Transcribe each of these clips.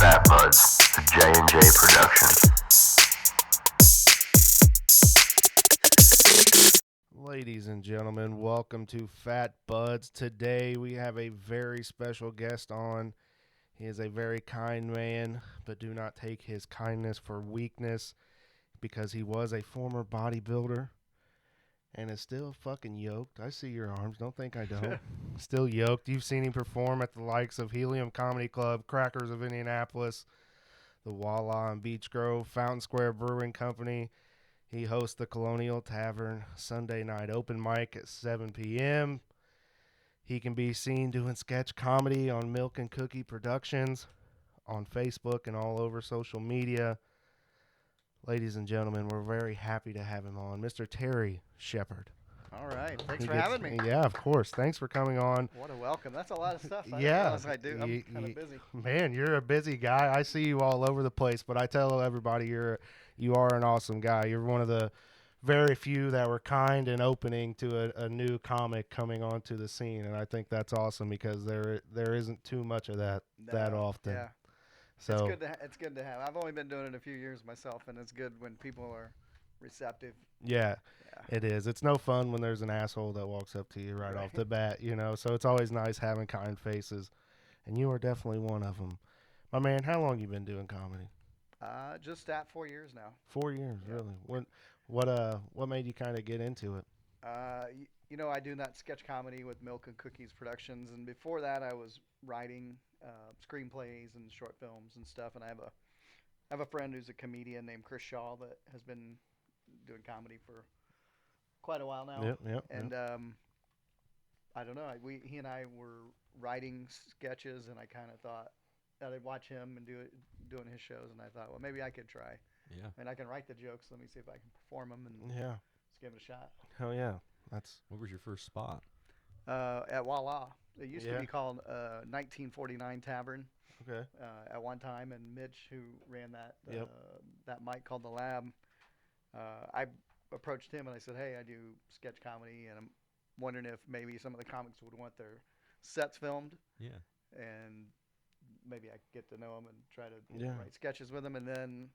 Fat Budz, a J&J production. Ladies and gentlemen, welcome to Fat Budz. Today we have a very special guest on. He is a very kind man, but do not take his kindness for weakness because he was a former bodybuilder and is still fucking yoked. I see your arms. Don't think I don't. Still yoked. You've seen him perform at the likes of Helium Comedy Club, Crackers of Indianapolis, the Walla in Beach Grove, Fountain Square Brewing Company. He hosts the Colonial Tavern Sunday night open mic at 7 p.m. He can be seen doing sketch comedy on Milk and Cookie Productions on Facebook and all over social media. Ladies and gentlemen, we're very happy to have him on, Mr. Terry Shepard. All right. Thanks for having me. Yeah, of course. Thanks for coming on. What a welcome. That's a lot of stuff. I Yeah. realize I do. I'm kind of busy. Man, you're a busy guy. I see you all over the place, but I tell everybody you are an awesome guy. You're one of the very few that were kind and opening to a new comic coming onto the scene, and I think that's awesome because there isn't too much of that often. Yeah. So it's good to have. I've only been doing it a few years myself, and it's good when people are receptive. Yeah, it is. It's no fun when there's an asshole that walks up to you right off the bat, you know. So it's always nice having kind faces, and you are definitely one of them. My man, how long you been doing comedy? Just at 4 years now. 4 years, really. What made you kind of get into it? I do that sketch comedy with Milk and Cookies Productions, and before that, I was writing screenplays and short films and stuff. And I have a friend who's a comedian named Chris Shaw that has been doing comedy for quite a while now. Yep. And I don't know. He and I were writing sketches, and I kind of thought I'd watch him and doing his shows, and I thought, well, maybe I could try. Yeah. I mean, I can write the jokes. Let me see if I can perform them, and just give it a shot. Hell yeah. What was your first spot? At Walla. It used to be called 1949 Tavern. Okay. At one time, and Mitch, who ran that mic called The Lab, I approached him and I said, hey, I do sketch comedy, and I'm wondering if maybe some of the comics would want their sets filmed. Yeah. And maybe I could get to know them and try to write sketches with them. And then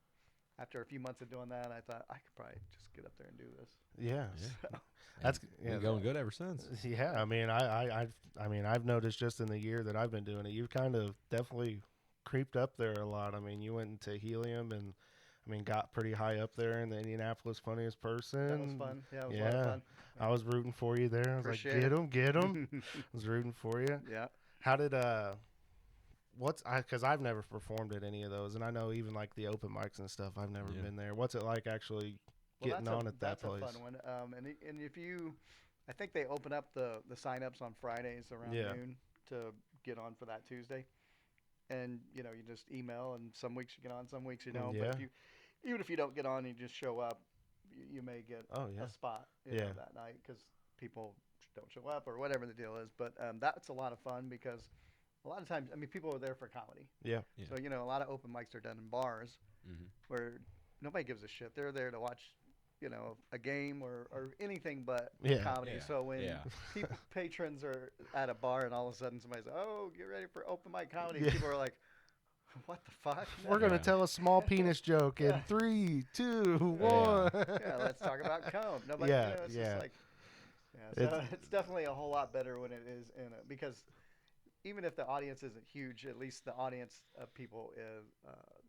after a few months of doing that, I thought I could probably just get up there and do this. Yeah. So. That's been going good ever since. Yeah, I mean, I've noticed just in the year that I've been doing it, you've kind of definitely creeped up there a lot. I mean, you went into Helium and, got pretty high up there in the Indianapolis Funniest Person. That was fun. Yeah, it was a lot of fun. I was rooting for you there. I was Appreciate like, get him. I was rooting for you. Yeah. How did because I've never performed at any of those, and I know even like the open mics and stuff, I've never been there. What's it like actually getting on at that place? That's a fun one. And if you, I think they open up the sign-ups on Fridays around noon to get on for that Tuesday. And, you just email, and some weeks you get on, some weeks you don't. Yeah. But even if you don't get on, you just show up, you may get a spot that night because people don't show up or whatever the deal is. But that's a lot of fun because a lot of times, people are there for comedy. Yeah. So, a lot of open mics are done in bars where nobody gives a shit. They're there to watch, a game or anything but comedy. Yeah. So when patrons are at a bar and all of a sudden somebody says, oh, get ready for open mic comedy, people are like, what the fuck? We're going to tell a small penis joke in 3, 2, 1. Yeah, let's talk about cum. Nobody, it's just like, so it's definitely a whole lot better when it is because even if the audience isn't huge, at least the audience of people is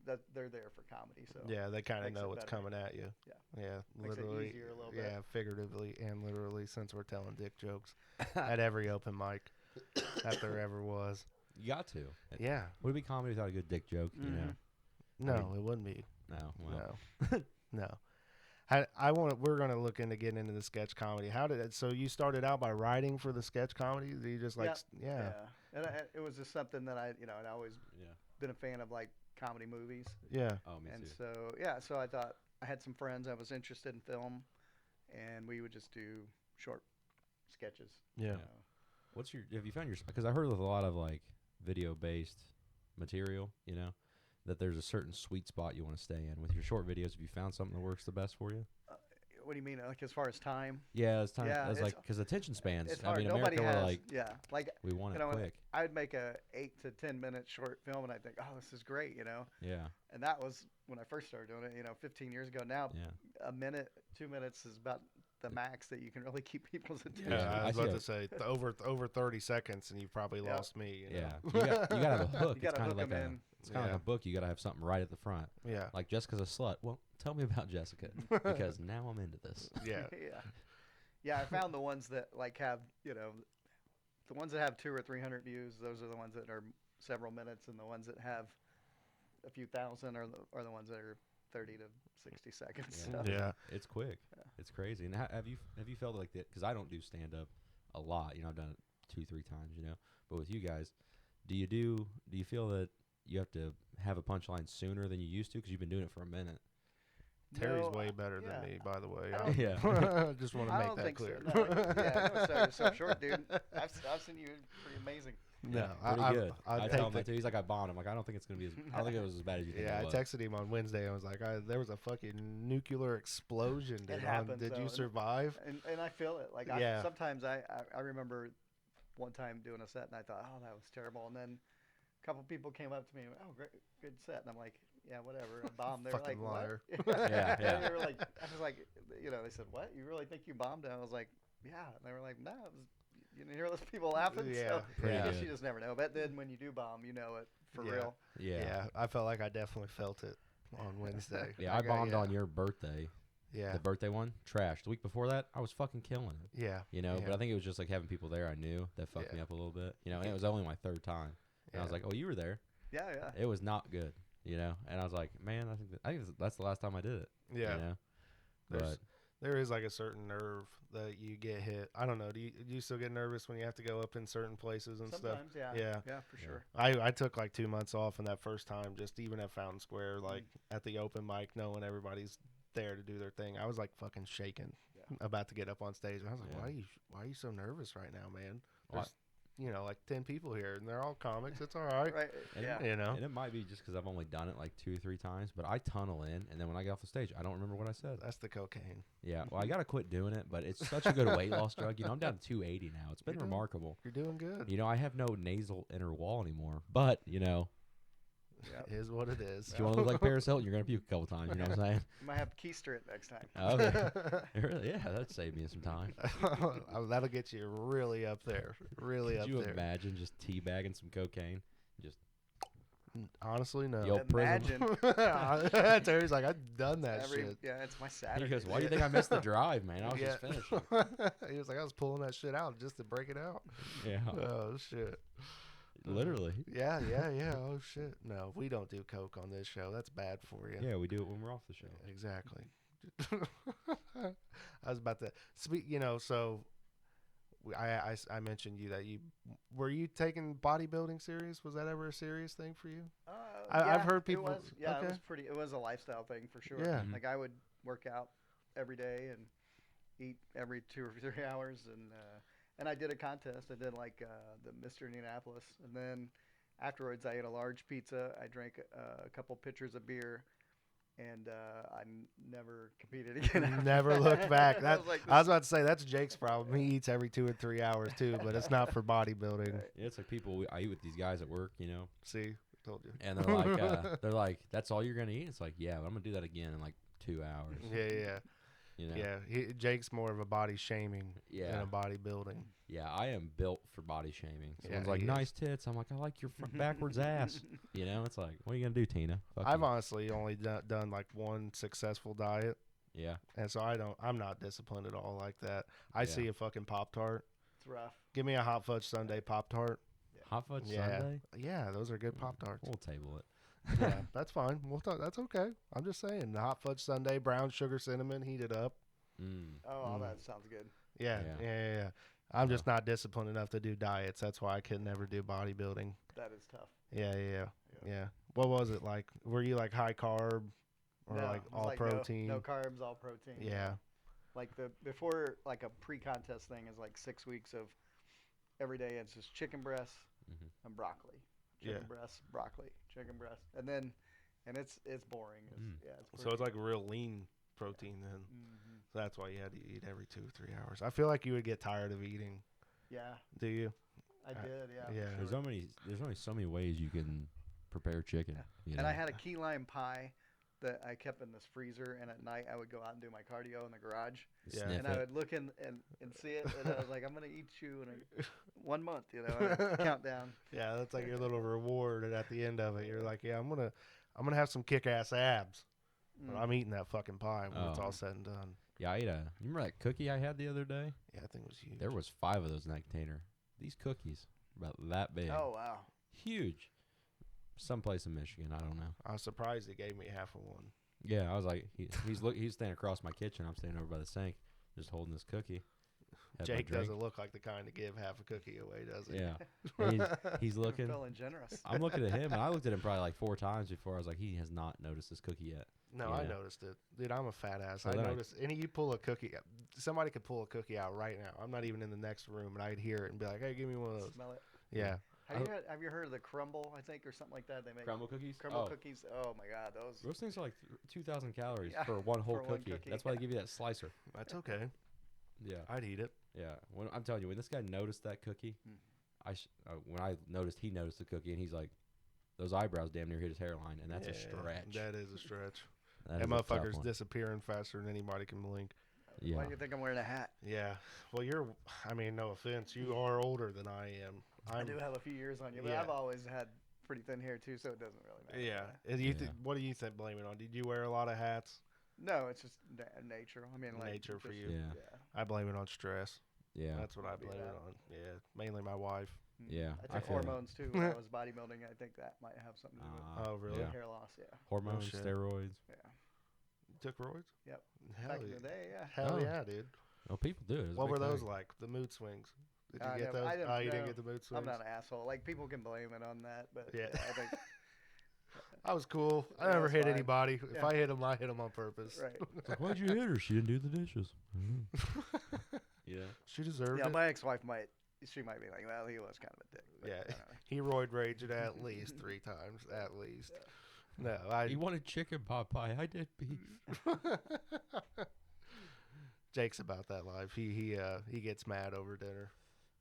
that they're there for comedy. So yeah, they kind of know what's coming at you. Yeah, literally. Makes it easier a little bit. Yeah, figuratively and literally, since we're telling dick jokes at every open mic that there ever was. You got to. Yeah. Would it be comedy without a good dick joke? Mm-hmm. You know. No, it wouldn't be. No. Well. No. We're gonna look into getting into the sketch comedy. How did it? So you started out by writing for the sketch comedy? You just Yeah. And it was just something that I'd always been a fan of, like comedy movies. Yeah. Oh, me too. So I thought I had some friends I was interested in film, and we would just do short sketches. Yeah. Have you found your? Because I heard with a lot of like video-based material, that there's a certain sweet spot you want to stay in with your short videos. Have you found something that works the best for you? What do you mean? Like as far as time? Yeah, it's time. Yeah, It's it's- like because attention spans. It's I hard. mean, Nobody America, has. we're like like we want you it know, quick. I would make a 8 to 10 minute short film, and I think, oh, this is great, you know. Yeah, And that was when I first started doing it, 15 years ago. Now, yeah. a minute, 2 minutes is about the max that you can really keep people's attention. Yeah, I was I see about a- to say over 30 seconds, and you've probably Yep. lost me. You know? Yeah, you gotta have a hook. You gotta It's kind hook of like 'em a, in. it's kind of Yeah. like a book. You gotta have something right at the front. Yeah, Like Jessica's a slut. Well, tell me about Jessica because now I'm into this. yeah, Yeah. I found the ones that like have, the ones that have 200 or 300 views. Those are the ones that are several minutes, and the ones that have a few thousand are the ones that are 30 to 60 seconds. Yeah. So, yeah. It's quick. Yeah. It's crazy. And have you felt like that? Because I don't do stand up a lot. I've done it 2-3 times. But with you guys, do you feel that you have to have a punchline sooner than you used to because you've been doing it for a minute? Terry's No, way better yeah. than me, by the way. I don't- Yeah. Just want to I make don't that think clear. so. No, yeah, don't sell yourself short, dude. I've seen you. Pretty amazing. No, Pretty good. I I take tell him the- that too. He's like, I bombed. I'm like, I don't think it's gonna be. I don't think it was as bad as you think. Yeah, I it was. texted him on Wednesday. I was like, there was a fucking nuclear explosion. It Did happens, you though, survive? And I feel it. Like Yeah. sometimes I remember one time doing a set and I thought, oh, that was terrible. And then a couple people came up to me and went, oh, great, good set. And I'm like, yeah, whatever. I bombed. They were Fucking like, liar. what? Yeah, yeah. And they were like, I was like, they said, what? You really think you bombed? And I was like, yeah. And they were like, no, it was, you didn't hear those people laughing. Yeah, So pretty I guess good. you just never know. But then when you do bomb, you know it for Yeah. real. Yeah. I felt like I definitely felt it on Wednesday. Yeah, I Like, bombed on your birthday. Yeah, The birthday one, trash. The week before that, I was fucking killing it. yeah, But Yeah. I think it was just like having people there I knew that fucked Yeah. me up a little bit. And it was only my third time. And I was Yeah. like, oh, you were there. Yeah, yeah. It was not good. And I was like, man, I think that's the last time I did it. yeah. But There is like a certain nerve that you get hit. I don't know. Do you still get nervous when you have to go up in certain places and stuff? Sometimes, yeah. Yeah. Yeah, for Yeah. sure. I took like 2 months off, and that first time, just even at Fountain Square, like at the open mic, knowing everybody's there to do their thing, I was like fucking shaking, Yeah. about to get up on stage. And I was like, Yeah. why are you so nervous right now, man? Well, There's like 10 people here, and they're all comics. It's all right. Right. And- Yeah. You know. And it might be just because I've only done it like 2 or 3 times, but I tunnel in, and then when I get off the stage, I don't remember what I said. That's the cocaine. Yeah, well, I got to quit doing it, but it's such a good weight loss drug. I'm down to 280 now. It's been You're doing- remarkable. You're doing good. I have no nasal inner wall anymore, but, Yeah. It is what it is. if you want to look like Paris Hilton, you're going to puke a couple times, you know what I'm saying? You might have to keister it next time. Okay. Really? Yeah, that'd save me some time. That'll get you really up there. Really Could up you there. imagine just teabagging some cocaine? Just, Honestly, no. Yo, prism. Imagine. Terry's like, I've done that shit. Yeah, it's my Saturday. he goes, why do you think I missed the drive, man? I was Yeah. just finishing. He was like, I was pulling that shit out just to break it out. Yeah, Oh shit. literally. Yeah. Oh shit. No, we don't do coke on this show. That's bad for you. Yeah, we do it when we're off the show. Exactly. I was about to speak. So I mentioned that were you taking bodybuilding serious? Was that ever a serious thing for you? I've heard people- It was, yeah, okay. it was pretty. It was a lifestyle thing for sure. Yeah. Mhm. Like I would work out every day and eat every 2 or 3 hours, and I did a contest. I did like the Mr. Indianapolis, and then afterwards I ate a large pizza. I drank a couple pitchers of beer. And I never competed again. after Never that. looked back. I That was like, I was about to say that's Jake's problem. He eats every 2 or 3 hours too, but it's not for bodybuilding. Right. Yeah, it's like people I eat with these guys at work, See, told you. and they're like, that's all you're gonna eat? It's like, yeah, but I'm gonna do that again in like 2 hours. Yeah. Jake's more of a body shaming than a bodybuilding. Yeah, I am built for body shaming. Someone's Yeah, like, he nice tits. I'm like, I like your backwards ass. It's like, what are you gonna do, Tina? Fuck I've you. honestly only done like one successful diet, Yeah, and so I'm not disciplined at all like that. I Yeah. see a fucking Pop-Tart. It's rough. Give me a hot fudge sundae Pop-Tart. hot fudge Yeah. sundae. Yeah, those are good Pop-Tarts. We'll table it. Yeah, that's fine. That's okay. I'm just saying, the hot fudge sundae, brown sugar, cinnamon, heated up. Oh, that sounds good. Yeah. I'm just not disciplined enough to do diets. That's why I could never do bodybuilding. That is tough. Yeah. What was it like? Were you like high carb or No, like it was all like protein? No carbs, all protein. Yeah. Like before like a pre-contest thing is like 6 weeks of every day it's just chicken breasts Mhm. and broccoli. Chicken breasts, broccoli, chicken breast, and it's boring. It's Mm. it's So it's pretty- like real lean protein then. Mhm. So that's why you had to eat every 2 or 3 hours. I feel like you would get tired of eating. Yeah, Do you? I did. Yeah. for yeah. sure. There's only so many ways you can prepare chicken. You And know? I had a key lime pie that I kept in this freezer, and at night I would go out and do my cardio in the garage, Yeah. Sniff and I it. would look and see it, and I was like, I'm gonna eat you in 1 month, and I'd count down. Yeah, that's like your little reward, and at the end of it, you're like, yeah, I'm gonna have some kick-ass abs. But I'm eating that fucking pie when it's Oh. all said and done. Yeah, I ate you remember that cookie I had the other day? Yeah, I think it was huge. There was 5 of those in that container. These cookies, about that big. Oh wow. Huge. Someplace in Michigan, I don't know. I was surprised he gave me half of one. Yeah, I was like, he's standing across my kitchen. I'm standing over by the sink, just holding this cookie. Had my Jake drink. doesn't look like the kind to give half a cookie away, does he? Yeah, and he's I'm looking. feeling generous. I'm looking at him, and I looked at him probably like 4 times before. I was like, he has not noticed this cookie yet. No, I Yeah. noticed it. Dude, I'm a fat ass. So I then I- noticed. You pull a cookie. Somebody could pull a cookie out right now. I'm not even in the next room, and I'd hear it and be like, hey, give me one of those. Smell it. Yeah. Have you heard of the crumble? I think, or something like that. They make Crumble cookies. crumble cookies. Oh my God, those. Things are like 2,000 calories Yeah, for one whole for one cookie. cookie, That's why yeah. they give you that slicer. That's okay. Yeah, I'd eat it. yeah. When I'm telling you, when this guy noticed that cookie, when I noticed he noticed the cookie, and he's like, those eyebrows damn near hit his hairline, and that's a Yeah, stretch. That is a stretch. That That is a tough motherfucker's one. disappearing faster than anybody can blink. Yeah. Why do you think I'm wearing a hat? Yeah. Well, no offense, you are older than I am. I do have a few years on you, but yeah. I've always had pretty thin hair too, so it doesn't really matter. Yeah. And you Yeah. what do you think? Blame it on? Did you wear a lot of hats? No, it's just nature. I mean, like Nature for just- you. Yeah. Yeah. I blame it on stress. Yeah. That's what I Be blame it that. on. Yeah. Mainly my wife. Yeah, I I took feel that. hormones too when I was bodybuilding. I think that might have something to do with Oh, really? Yeah. hair loss. Yeah. Hormones, shit. steroids. Yeah. You took roids? Yep. Hell Back yeah. in the day, yeah. Hell Oh. yeah, dude. Well, people do it. It's a What big were those thing. like? The mood swings. Did you I get never- those? I didn't- Oh, you didn't no, get the mood swings? I'm not an asshole. Like people can blame it on that, but Yeah. I think I was cool. I Yeah, never it's hit fine. anybody. If Yeah. I hit them, I hit them on purpose. right. It's like, why'd you hit her? She didn't do the dishes. Yeah. She deserved Yeah, it. my ex-wife might be like, well, he was kind of a dick. But, Yeah. I don't know. He roid raged at least 3 times. At least. No, He wanted chicken pot pie. I did beef. Jake's about that life. He gets mad over dinner.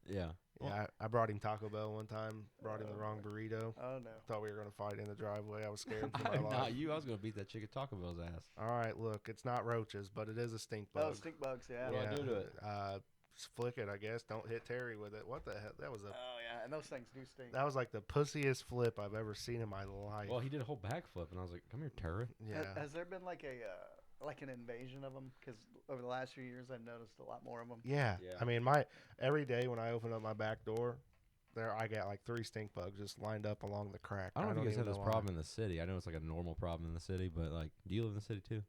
Yeah. Yeah, I brought him Taco Bell one time. Brought him the wrong burrito. Oh no. Thought we were gonna fight in the driveway. I was scared for my I'm life. not you. I was gonna beat that chicken Taco Bell's ass. All right, look, it's not roaches, but it is a stink bug. Oh, stink bugs. Yeah. What do I do to it? Just flick it, I guess. Don't hit Terry with it. What the hell? That was Oh yeah, and those things do stink. that was like the pussiest flip I've ever seen in my life. Well, he did a whole backflip, and I was like, "Come here, Terry." yeah. Has there been like an invasion of them? Because over the last few years, I've noticed a lot more of them. Yeah. Yeah. I mean, every day when I open up my back door, I got like 3 stink bugs just lined up along the crack. I don't know if you guys even have this know why. problem in the city. I know it's like a normal problem in the city, but like, do you live in the city too?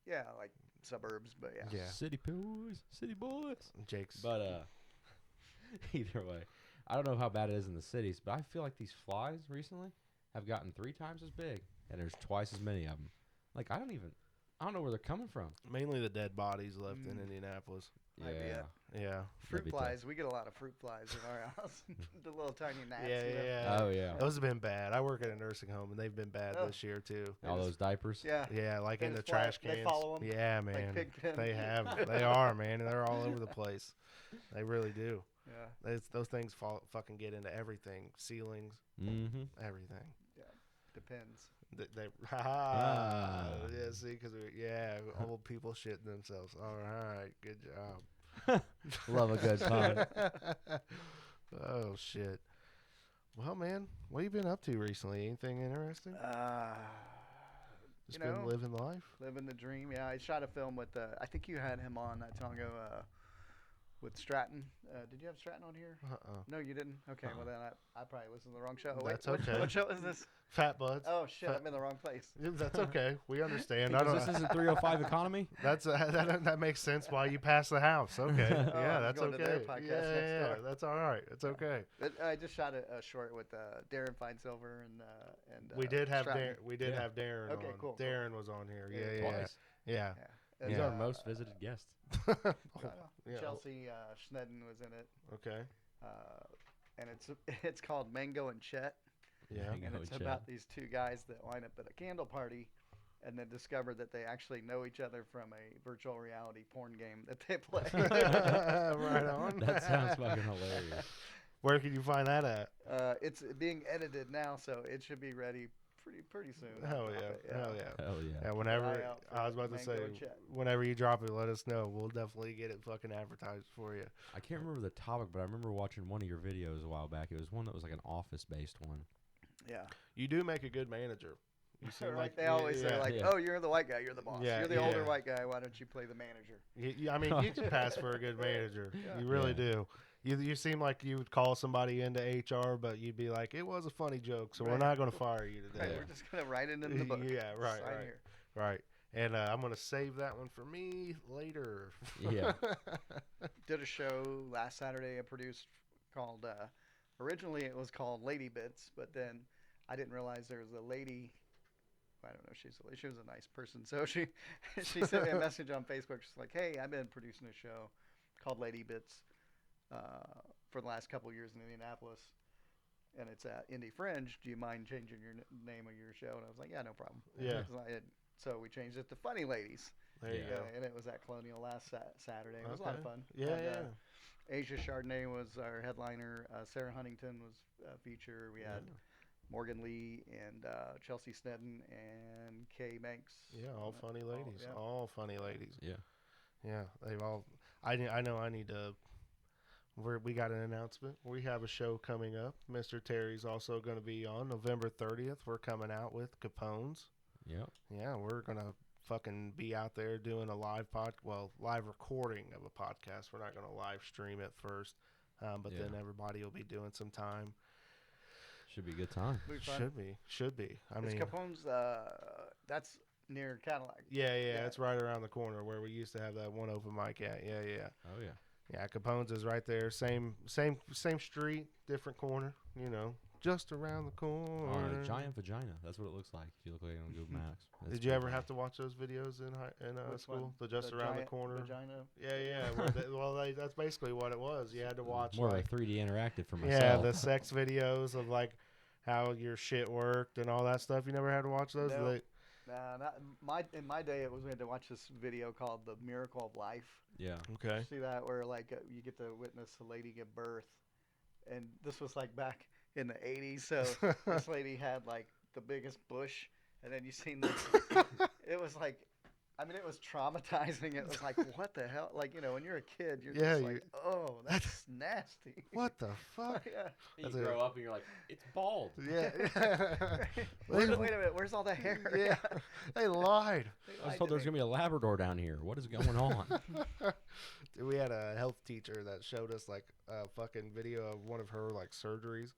Yeah, like suburbs, but yeah. Yeah. City boys, city boys. Jake's. But either way, I don't know how bad it is in the cities, but I feel like these flies recently have gotten 3 times as big, and there's twice as many of them. Like I don't know where they're coming from. Mainly the dead bodies left in Mm. Indianapolis. Might be it. Yeah. Fruit be tough. flies. We get a lot of fruit flies in our house. The little tiny gnats. Yeah, you know? yeah. Oh yeah, Those have been bad. I work at a nursing home, and they've been bad Oh. this year too. all those diapers. Yeah. Yeah, like They in the just fly- trash they cans. follow 'em Yeah, Like man. Pigpen. They have. They are, man. And they're all over the place. They really do. Yeah. Those things fucking get into everything. Ceilings, Mm-hmm. everything. Depends. They Ah. yeah, see, because old people shitting themselves. All right, good job. Love a good pun. Oh shit. Well, man, what have you been up to recently? Anything interesting? Just you been know, living life. Living the dream. Yeah, I shot a film with. I think you had him on not too long ago. With Stratton. Did you have Stratton on here? No, you didn't. Okay, well then I probably listened to the wrong show. Wait, That's what- okay. What show is this? Fat Buds. Oh shit, Fat- I'm in the wrong place. That's okay. We understand. I Because don't. this isn't 305 economy. That's that makes sense why you pass the house. Okay. Yeah, I'm that's going to their okay. podcast Yeah, next yeah, door. that's all right. It's okay. But I just shot a short with Darren Feinsilver and We did have Stratton. We did Yeah. have Darren Okay, on. cool, cool. Darren was on here. Yeah, Yeah, Twice. yeah, Yeah. He's Yeah. our most visited guest. yeah. Yeah. Chelsea Schnedden was in it, Okay. and it's called Mango and Chet, Yeah. Mango and it's and about Chet. these 2 guys that wind up at a candle party, and then discovered that they actually know each other from a virtual reality porn game that they play. Right on. That sounds fucking hilarious. Where can you find that at? It's being edited now, so it should be ready pretty soon. I'll Hell drop yeah. it, Hell yeah. Hell yeah. Yeah, whenever Eye out for I was about to say, Mango and Chet. whenever you drop it, let us know. We'll definitely get it fucking advertised for you. I can't remember the topic, but I remember watching one of your videos a while back. It was one that was like an office-based one. Yeah. You do make a good manager. You seem Right, like they always say like, Yeah. "Oh, you're the white guy. You're the boss. Yeah, You're the older yeah. white guy. Why don't you play the manager?" I mean, you can pass for a good manager. Yeah. You really Yeah. do. You seem like you would call somebody into HR, but you'd be like, it was a funny joke, so we're Right. not going to fire you today. Right, we're just gonna write it in the book. Yeah, right, Sign right. here. Right. And I'm going to save that one for me later. Yeah. Did a show last Saturday I produced called. Originally it was called Lady Bits, but then I didn't realize there was a lady. I don't know. She was a nice person, so she sent me a message on Facebook. She's like, "Hey, I've been producing a show called Lady Bits for the last couple of years in Indianapolis, and it's at Indie Fringe. Do you mind changing your name of your show?" And I was like, "Yeah, no problem." Yeah. So we changed it to Funny Ladies, There you Yeah. go. and it was at Colonial last Saturday. It was a lot of Okay. fun. Yeah, Had, yeah. Asia Chardonnay was our headliner. Sarah Huntington was a feature. We had Morgan Lee and Chelsea Snedden and Kay Banks. Yeah, all funny ladies. yeah. All funny ladies. Yeah. Yeah, they've all. I know I need to. We got an announcement. We have a show coming up. Mr. Terry's also going to be on November 30th. We're coming out with Capone's. Yep. Yeah, we're gonna fucking be out there doing a live live recording of a podcast. We're not gonna live stream it first, but then Yeah. everybody will be doing some time. Should be a good time. It'll be fun. Should be. I It's mean, Capone's. That's near Cadillac. yeah, Yeah. it's right around the corner where we used to have that one open mic at. Yeah. Oh yeah. Yeah, Capone's is right there. Same street, different corner. You know, just around the corner. On a giant vagina. That's what it looks like. If you look like it on Google Maps. Did you ever have to watch those videos in Which school? one? The just around the giant corner. Vagina. Yeah. That's basically what it was. You had to watch more like, of a 3D interactive for yeah, myself. the sex videos of like how your shit worked and all that stuff. You never had to watch those. No. Like, Nah, in my day, it was we had to watch this video called "The Miracle of Life." Yeah. okay. See that where like you get to witness a lady give birth, and this was like back in the '80s. So this lady had like the biggest bush, and then you seen this. It was like, I mean, it was traumatizing. It was like, what the hell? Like, you know, when you're a kid, you're Yeah, just like, oh, that's nasty. What the fuck? Yeah. You That's grow up and you're like, it's bald. Yeah. Wait a minute, where's all the hair? Yeah. They lied. I was told there's gonna be a Labrador down here. What is going on? Dude, we had a health teacher that showed us like a fucking video of one of her like surgeries,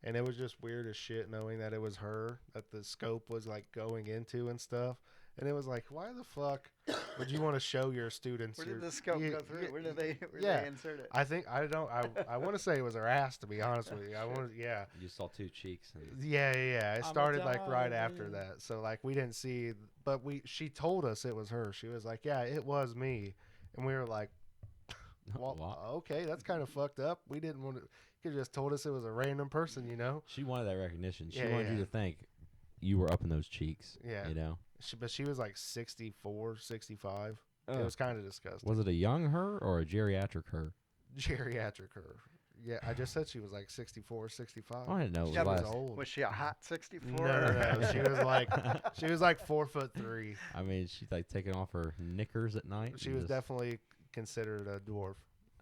and it was just weird as shit knowing that it was her that the scope was like going into and stuff. And it was like, why the fuck would you want to show your students? Where did your, the scope yeah, go through? yeah, Where did they yeah. insert it? I think I want to say it was her ass, to be honest with you. Yeah. You saw two cheeks. And Yeah. It I'm started like right after dying. that. So like we didn't see, but she told us it was her. She was like, yeah, it was me. And we were like, well, Wow. okay, that's kind of fucked up. We didn't want to, you could just told us it was a random person, you know? She wanted that recognition. She Yeah, wanted you yeah. to think you were up in those cheeks. Yeah. You know? But she was like 64, 65. It Ugh. was kind of disgusting. Was it a young her or a geriatric her? Geriatric her. Yeah, I just said she was like 64, 65. Oh, I didn't know it was She was less. old. Was she a hot 64? No. She was like 4'3". I mean, she's like taking off her knickers at night. She and was just- definitely considered a dwarf.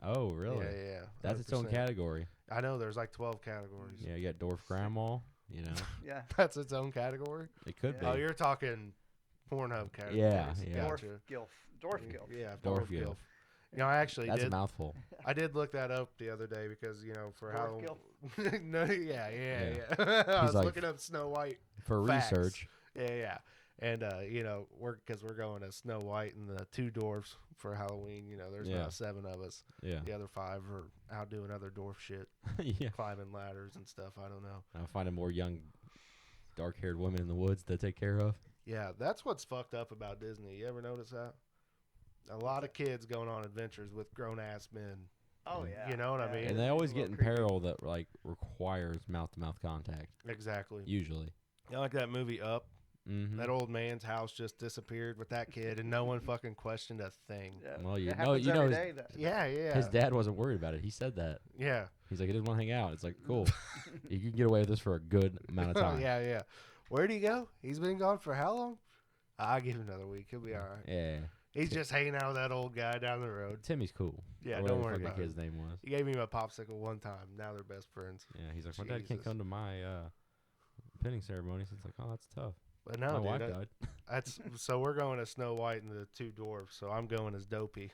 Oh, really? Yeah. That's its own 100%. category. I know there's like 12 categories. Yeah, you got dwarf grandma. You know, Yeah. That's its own category. it could Yeah. Oh, be. you're talking Pornhub categories. Yeah. Dwarf Gotcha. gilf. Dwarf gilf. Yeah, Dwarf dwarf gilf. gilf. You know, I actually That's a did. mouthful. I did look that up the other day because for Dwarf how. No, yeah. I was like- looking up Snow White. For Facts. research. Yeah. And we're going to Snow White and the two dwarfs for Halloween. You know, there's Yeah. about 7 of us. Yeah. The other 5 are out doing other dwarf shit, Yeah. climbing ladders and stuff. I don't know. I'm finding more young, dark-haired women in the woods to take care of. Yeah, that's what's fucked up about Disney. You ever notice that? A lot of kids going on adventures with grown-ass men. Oh, yeah. You know what I Yeah, mean? And it's they a always little get in creepy. peril that like requires mouth-to-mouth contact. Exactly. Usually. You know, like that movie Up? Mhm. That old man's house just disappeared with that kid, and no one fucking questioned a thing. Yeah. Well, you it know- happens you know every his- day that- Yeah, yeah. His dad wasn't worried about it. He said that. Yeah. He's like, I didn't want to hang out. It's like, cool. You can get away with this for a good amount of time. Yeah, yeah. Where'd he go? He's been gone for how long? I'll give him another week. He'll be all right. Yeah. He's just hanging out with that old guy down the road. Timmy's cool. Yeah, Or don't whatever worry the fuck about that it. kid's name was. He gave me a popsicle one time. Now they're best friends. Yeah, he's like, my dad can't Jesus. come to my pinning ceremony. So it's like, oh, that's tough. But my no, wife dude, died. that's so we're going as Snow White and the two dwarfs. So I'm going as Dopey.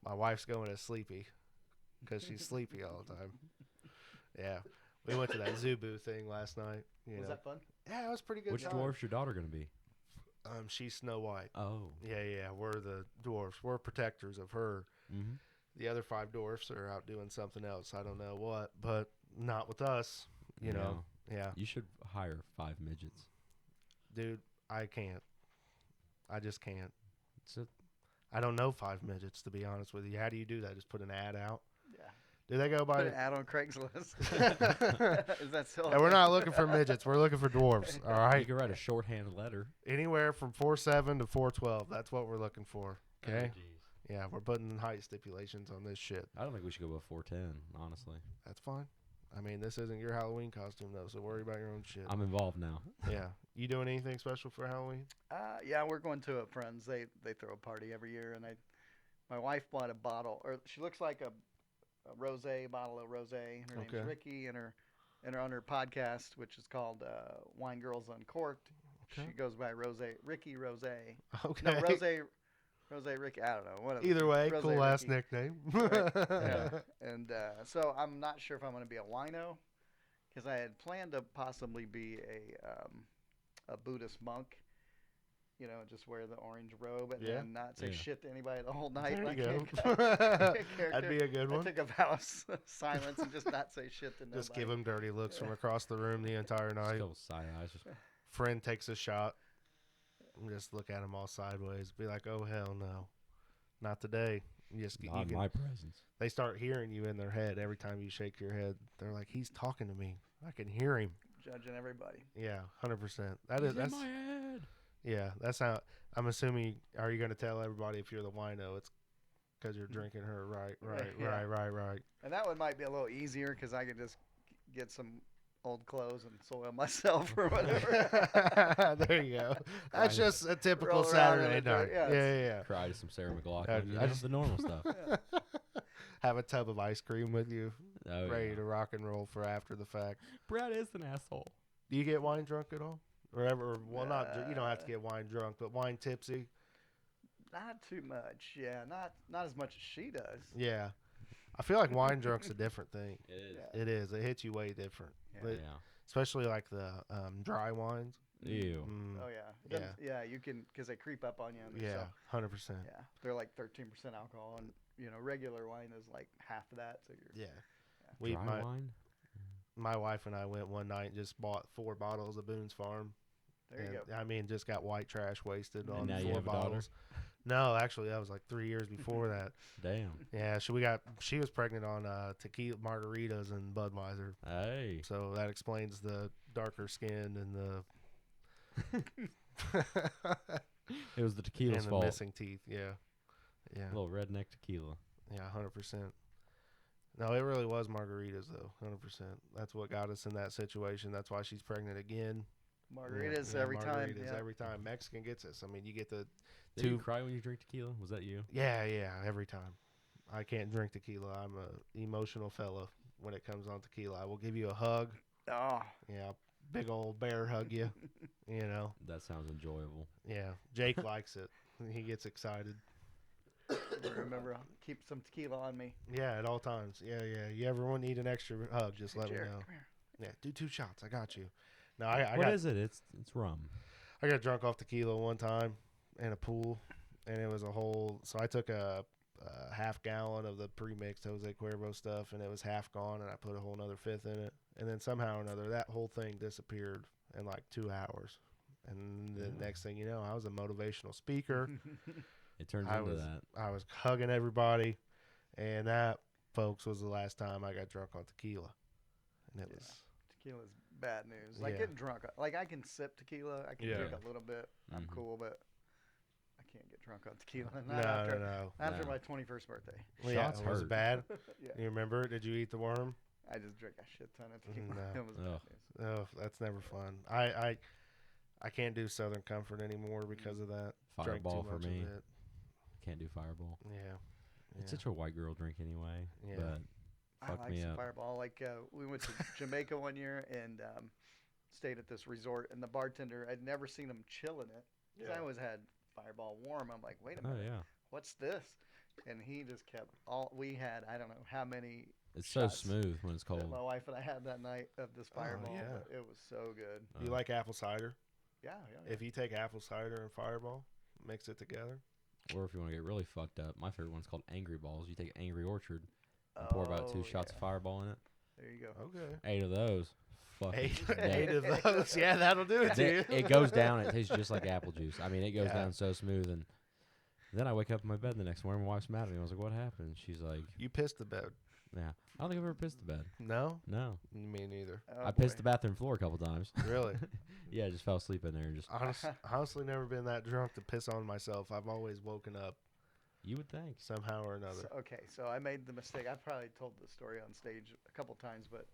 My wife's going as Sleepy because she's sleepy all the time. Yeah, we went to that Zubu thing last night. You Was know, that fun? yeah, it was pretty good. Which time. dwarf's your daughter going to be? She's Snow White. Oh. Yeah, yeah, we're the dwarfs. We're protectors of her. Mm-hmm. The other 5 dwarfs are out doing something else. I don't know what, but not with us. You know, yeah, You should hire 5 midgets. dude, I can't. I just can't. It's a, I don't know 5 midgets, to be honest with you. How do you do that? Just put an ad out? Yeah. Do they go by? Put an ad on Craigslist. Is that still? And we're not looking for midgets. We're looking for dwarfs. All you right. can write a shorthand letter. Anywhere from 4'7" to 4'12". That's what we're looking for. Okay. Oh, jeez. Yeah, we're putting height stipulations on this shit. I don't think we should go above 4'10", honestly. That's fine. I mean, this isn't your Halloween costume though, so worry about your own shit. I'm involved now. Yeah. You doing anything special for Halloween? Yeah, we're going to a friend's. They throw a party every year, and my wife bought a bottle, or she looks like a rosé bottle of rosé. Her Okay. name's Ricky, and on her podcast, which is called Wine Girls Uncorked, Okay. she goes by Ricky Rosé. Okay. No, Rosé Ricky. I don't know. Whatever. Either way, Rosé cool ass Ricky. nickname. Right. Yeah. And so I'm not sure if I'm going to be a wino, because I had planned to possibly be a Buddhist monk. You know, just wear the orange robe and Yeah. then not say Yeah. shit to anybody the whole night. There like you a go. character. That'd be a good I one. took a vow of silence and just not say shit to nobody. Just give him dirty looks from across the room the entire Just a night. couple side eyes. Just, Friend takes a shot. And just look at him all sideways. Be like, oh, hell no. Not today. You just, not in can, my presence. they start hearing you in their head every time you shake your head. They're like, he's talking to me. I can hear him. Judging everybody. Yeah, 100%. That's in my head. yeah. That's how. I'm assuming. Are you going to tell everybody if you're the wino? It's because you're drinking her. Right. Yeah. Right. And that one might be a little easier because I could just get some old clothes and soil myself or whatever. There you go. That's Right. just a typical Roll around in Saturday the dirt, night. yeah, Yeah. Cry to some Sarah I McLaughlin. You know, just- the normal stuff. Have a tub of ice cream with you, Oh, ready yeah. to rock and roll for after the fact. Brad is an asshole. Do you get wine drunk at all? Or ever? Well, not. You don't have to get wine drunk, but wine tipsy. Not too much. Yeah, not as much as she does. Yeah. I feel like wine drunk's a different thing. It is. Yeah. It is. It hits you way different. Yeah. But Yeah. especially like the dry wines. Ew. Mm, Oh yeah. Yeah. Yeah, you can because they creep up on you. And yeah, stuff. 100%. Yeah, they're like 13% alcohol, and regular wine is like half of that. So you're. Yeah. We Dry wine? my wife and I went one night and just bought 4 bottles of Boone's Farm. There you And, go. I mean, just got white trash wasted And on now you 4 have a daughter? bottles. No, actually, that was like 3 years before that. Damn. Yeah, she was pregnant on tequila margaritas and Budweiser, Hey. so that explains the darker skin and It was the tequila's the fault. missing teeth. Yeah, yeah, Little redneck tequila. yeah, 100%. No, it really was margaritas though, 100%. That's what got us in that situation. That's why she's pregnant again. Margaritas Yeah, every time. margaritas Yeah. every time. Mexican gets us. I mean, you get the Did you Two- cry when you drink tequila? Was that you? yeah, every time. I can't drink tequila. I'm a emotional fella when it comes on tequila. I will give you a hug. Oh, Yeah, big old bear hug you. You know. That sounds enjoyable. Yeah, Jake likes it. He gets excited. remember, I'll keep some tequila on me. Yeah, at all times. Yeah. You ever need an extra hug? Just let Jared, me know. come here. Yeah, do 2 shots. I got you. No, I What got is it? It's rum. I got drunk off tequila one time in a pool, and it was a whole. So I took a half gallon of the pre-mixed Jose Cuervo stuff, and it was half gone, and I put a whole another fifth in it, and then somehow or another that whole thing disappeared in like 2 hours, and the next thing you know, I was a motivational speaker. It turns I into was that. I was hugging everybody, and that, folks, was the last time I got drunk on tequila, and it Yeah. was Tequila's bad news. Like Yeah. getting drunk. Like I can sip tequila. I can Yeah. drink a little bit. I'm Mhm. cool, but I can't get drunk on tequila. No, Not after, no. After No. my 21st birthday. Well, yeah, Shots was it hurt. bad? Yeah. You remember? Did you eat the worm? I just drank a shit ton of tequila. No. It was bad Ugh. news. Oh, that's never fun. I can't do Southern Comfort anymore because of that. Drank Fireball too for much of me. it. Can't do Fireball. Yeah. It's such a white girl drink anyway. Yeah. But I fuck like me some up. Fireball. Like we went to Jamaica one year and stayed at this resort, and the bartender, I'd never seen him chilling it. 'Cause I always had Fireball warm. I'm like, wait a Oh minute, yeah. what's this? And he just kept all. We had I don't know how many It's so shots smooth when it's that cold. my wife and I had that night of this Fireball. yeah. But it was so good. You like apple cider? Yeah. If you take apple cider and Fireball, mix it together. Or if you want to get really fucked up, my favorite one's called Angry Balls. You take Angry Orchard and pour about 2 shots of Fireball in it. There you go. Okay. 8 of those. Fucking Eight dead. of those. Yeah, that'll do it to you. It goes down. It tastes just like apple juice. I mean, it goes Yeah. down so smooth. And then I wake up in my bed the next morning. My wife's mad at me. I was like, "What happened?" She's like, You pissed the bed. "Yeah, I don't think I've ever pissed the bed. No? No, Me neither. Oh, I pissed boy. the bathroom floor a couple times. Really? Yeah, I just fell asleep in there and just. Honestly, never been that drunk to piss on myself. I've always woken up You would think. somehow or another. So I made the mistake. I probably told the story on stage a couple times, but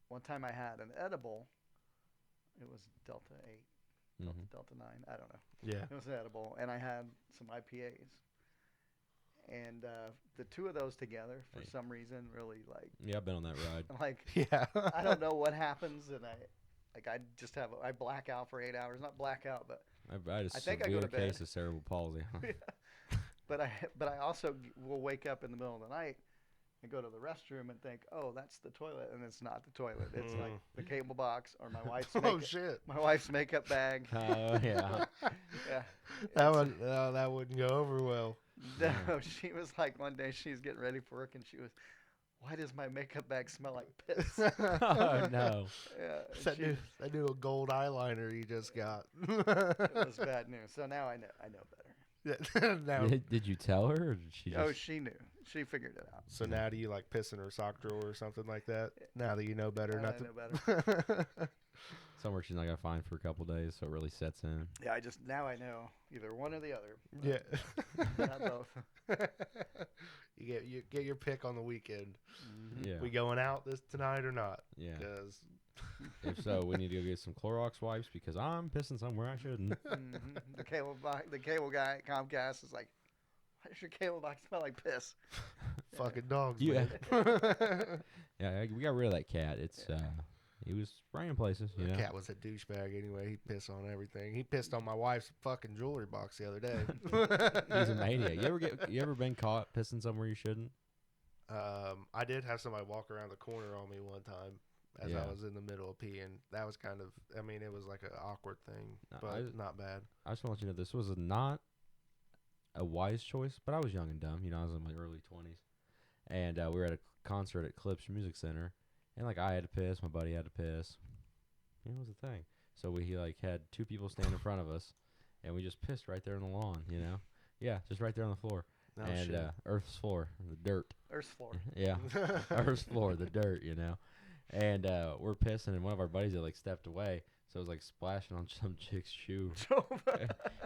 one time I had an edible. It was Delta 8, Mhm. Delta 9. I don't know. Yeah. It was an edible, and I had some IPAs. And the two of those together, for Hey. some reason, really Yeah, I've been on that ride. like Yeah. I don't know what happens, and I just I black out for 8 hours. Not black out, but I had a I think I go severe to bed. case of cerebral palsy. but I also will wake up in the middle of the night and go to the restroom and think, oh, that's the toilet, and it's not the toilet. It's like the cable box or my wife's Oh, shit. my wife's makeup bag. Oh yeah. Yeah. That wouldn't go over well. No, she was like one day she's getting ready for work and she was, why does my makeup bag smell like piss? Oh no. Yeah, That new gold eyeliner you just got. it was bad news. So now I know better. Now, Did you tell her, or did she just? Oh, she knew. She figured it out. so now do you like piss in her sock drawer or something like that? Now that you know better, Now not that to. I know better. Somewhere she's not gonna find for a couple days, so it really sets in. Yeah, now I know either one or the other. Yeah. Not both. you get your pick on the weekend. Yeah. We going out tonight or not? Yeah. Because If so, we need to go get some Clorox wipes because I'm pissing somewhere I shouldn't. The cable guy at Comcast is like, why does your cable box smell like piss? fucking dogs. Yeah. Man. Yeah, we got rid of that cat. It's he was spraying places, you know. The cat was a douchebag anyway. He pissed on everything. He pissed on my wife's fucking jewelry box the other day. He's a maniac. You ever been caught pissing somewhere you shouldn't? I did have somebody walk around the corner on me one time as Yeah. I was in the middle of peeing. That was kind of, I mean, it was like an awkward thing, No, but not bad. I just want to let you know this was not a wise choice, but I was young and dumb. You know, I was in my early 20s, and we were at a concert at Clips Music Center, and like I had to piss, my buddy had to piss. You know, it was a thing. So we like had 2 people stand in front of us, and we just pissed right there on the lawn. You know, yeah, just right there on the floor, No and shit. Earth's floor, the dirt. Earth's floor. Yeah, Earth's floor, the dirt. You know, and we're pissing, and one of our buddies had like stepped away, so it was like splashing on some chick's shoe.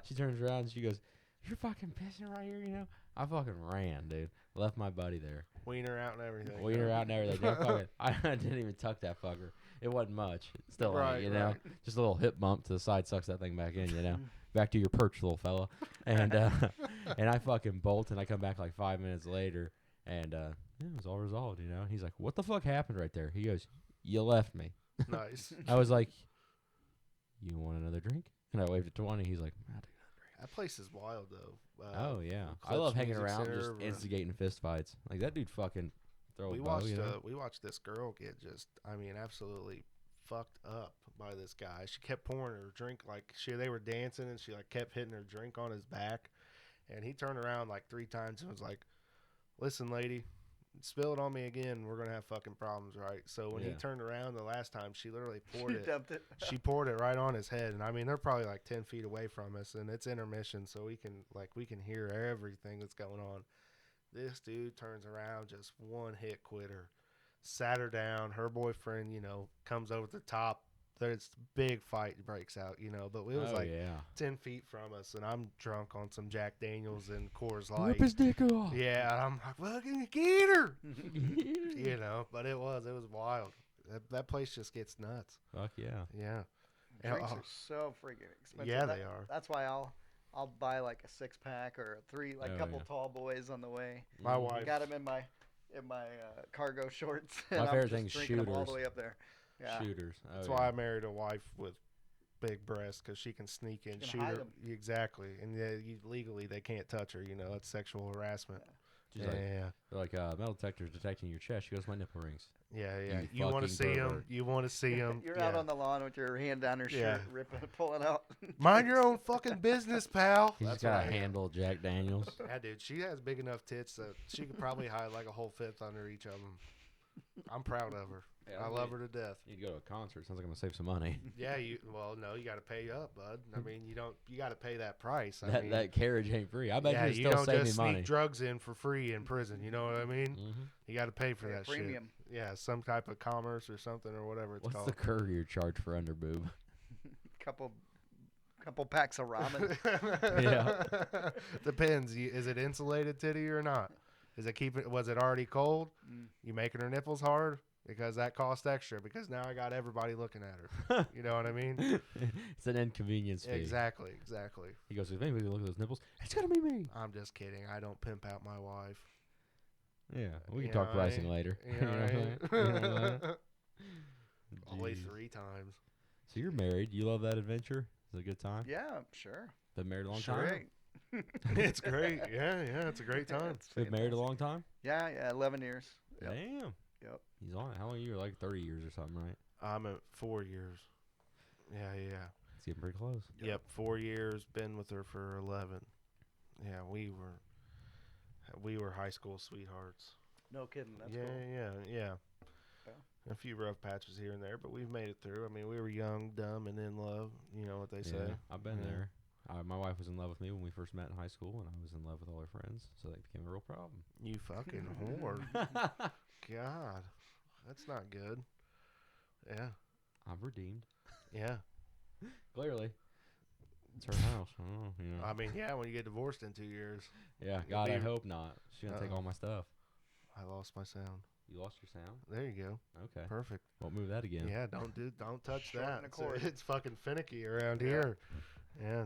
She turns around and she goes, "You're fucking pissing right here," you know. I fucking ran, dude. Left my buddy there. Wiener out and everything. Wiener out and everything. Don't fucking, I didn't even tuck that fucker. It wasn't much. It still ain't, Right, you know. right. Just a little hip bump to the side sucks that thing back in, you know. Back to your perch, little fella. And and I fucking bolt and I come back like 5 minutes later and yeah, it was all resolved, you know. And he's like, "What the fuck happened right there?" He goes, "You left me." Nice. I was like, "You want another drink?" And I waved at 20. He's like, "I'll take That place is wild though. Oh yeah, I Clips love hanging Music around, Center just or- instigating fist fights. Like that dude fucking throw we a bow, watched you know? we watched this girl get just, I mean, absolutely fucked up by this guy. She kept pouring her drink, like they were dancing and she like kept hitting her drink on his back, and he turned around like 3 times and was like, "Listen, lady, spill it on me again, we're gonna have fucking problems, right?" So when he Yeah. turned around the last time, she literally poured You it. dumped it. She poured it right on his head, and I mean they're probably like 10 feet away from us, and it's intermission, so we can hear everything that's going on. This dude turns around, just one hit quitter, sat her down. Her boyfriend, comes over the top. There's big fight breaks out, but it was 10 feet from us, and I'm drunk on some Jack Daniels and Coors Light. Rip his dick off. Yeah, I'm like, fucking get her. But it was wild. That place just gets nuts. Fuck yeah. Yeah. Drinks are so freaking expensive. Yeah, they are. That's why I'll buy like a 6-pack or a couple tall boys on the way. My wife Got them in my cargo shorts. And My favorite I'm thing's just drinking them all the shooters. way up there. Yeah. Shooters. That's why I married a wife with big breasts, because she can sneak in, She can shoot hide her. 'em. Exactly. And legally they can't touch her. That's sexual harassment. She's Yeah. like metal detector's detecting your chest. She goes, my nipple rings. Yeah. You You want to fucking see them? pervert. You want to see them? You're out on the lawn with your hand down her Yeah. shirt, ripping, pulling out. Mind your own fucking business, pal. He's That's got what a I am. handle of Jack Daniels. Yeah, dude. She has big enough tits that she could probably hide like a whole fifth under each of them. I'm proud of her. Yeah, I love her to death. You need to go to a concert. Sounds like I'm gonna save some money. Yeah, you got to pay up, bud. I mean, you got to pay that price. I that mean, that carriage ain't free. I bet yeah, you you still don't save me just money. sneak drugs in for free in prison. You know what I mean? Mm-hmm. You got to pay for that premium. shit. Yeah, some type of commerce or something or whatever it's What's called. the courier charge for underboob? couple packs of ramen. Yeah. Depends. Is it insulated titty or not? Was it already cold? Mm. You making her nipples hard? Because that costs extra. Because now I got everybody looking at her. You know what I mean? It's an inconvenience fee. Exactly. He goes, if anybody look at those nipples, it's gonna be me. I'm just kidding. I don't pimp out my wife. Yeah, we You can talk know what I pricing mean? later. You know what I mean? You know what I mean? Only Jeez. 3 times. So you're married. You love that adventure? Is it a good time? Yeah, sure. Been married a long Sure. time? Great. It's great. Yeah, it's a great time. It's Been married a fantastic. long time? Yeah, 11 years. Yep. Damn. Yep. He's on it. How long are you? Like 30 years or something, right? I'm at 4 years. Yeah. It's getting pretty close. Yep, 4 years. Been with her for 11. Yeah, we were high school sweethearts. No kidding. That's yeah, cool. yeah. Yeah. A few rough patches here and there, but we've made it through. I mean, we were young, dumb, and in love. You know what they say. I've been Yeah. there. My wife was in love with me when we first met in high school, and I was in love with all her friends, so that became a real problem. You fucking whore. God, that's not good. Yeah, I'm redeemed. yeah. Clearly. It's her house. Oh, you know. I mean, yeah, when you get divorced in 2 years. Yeah, you'll God, I be- hope not. She's going to take all my stuff. I lost my sound. You lost your sound? There you go. Okay. Perfect. Won't move that again. Yeah, don't touch Shorten that. the It's, cord. it's fucking finicky around Yeah. here. Yeah.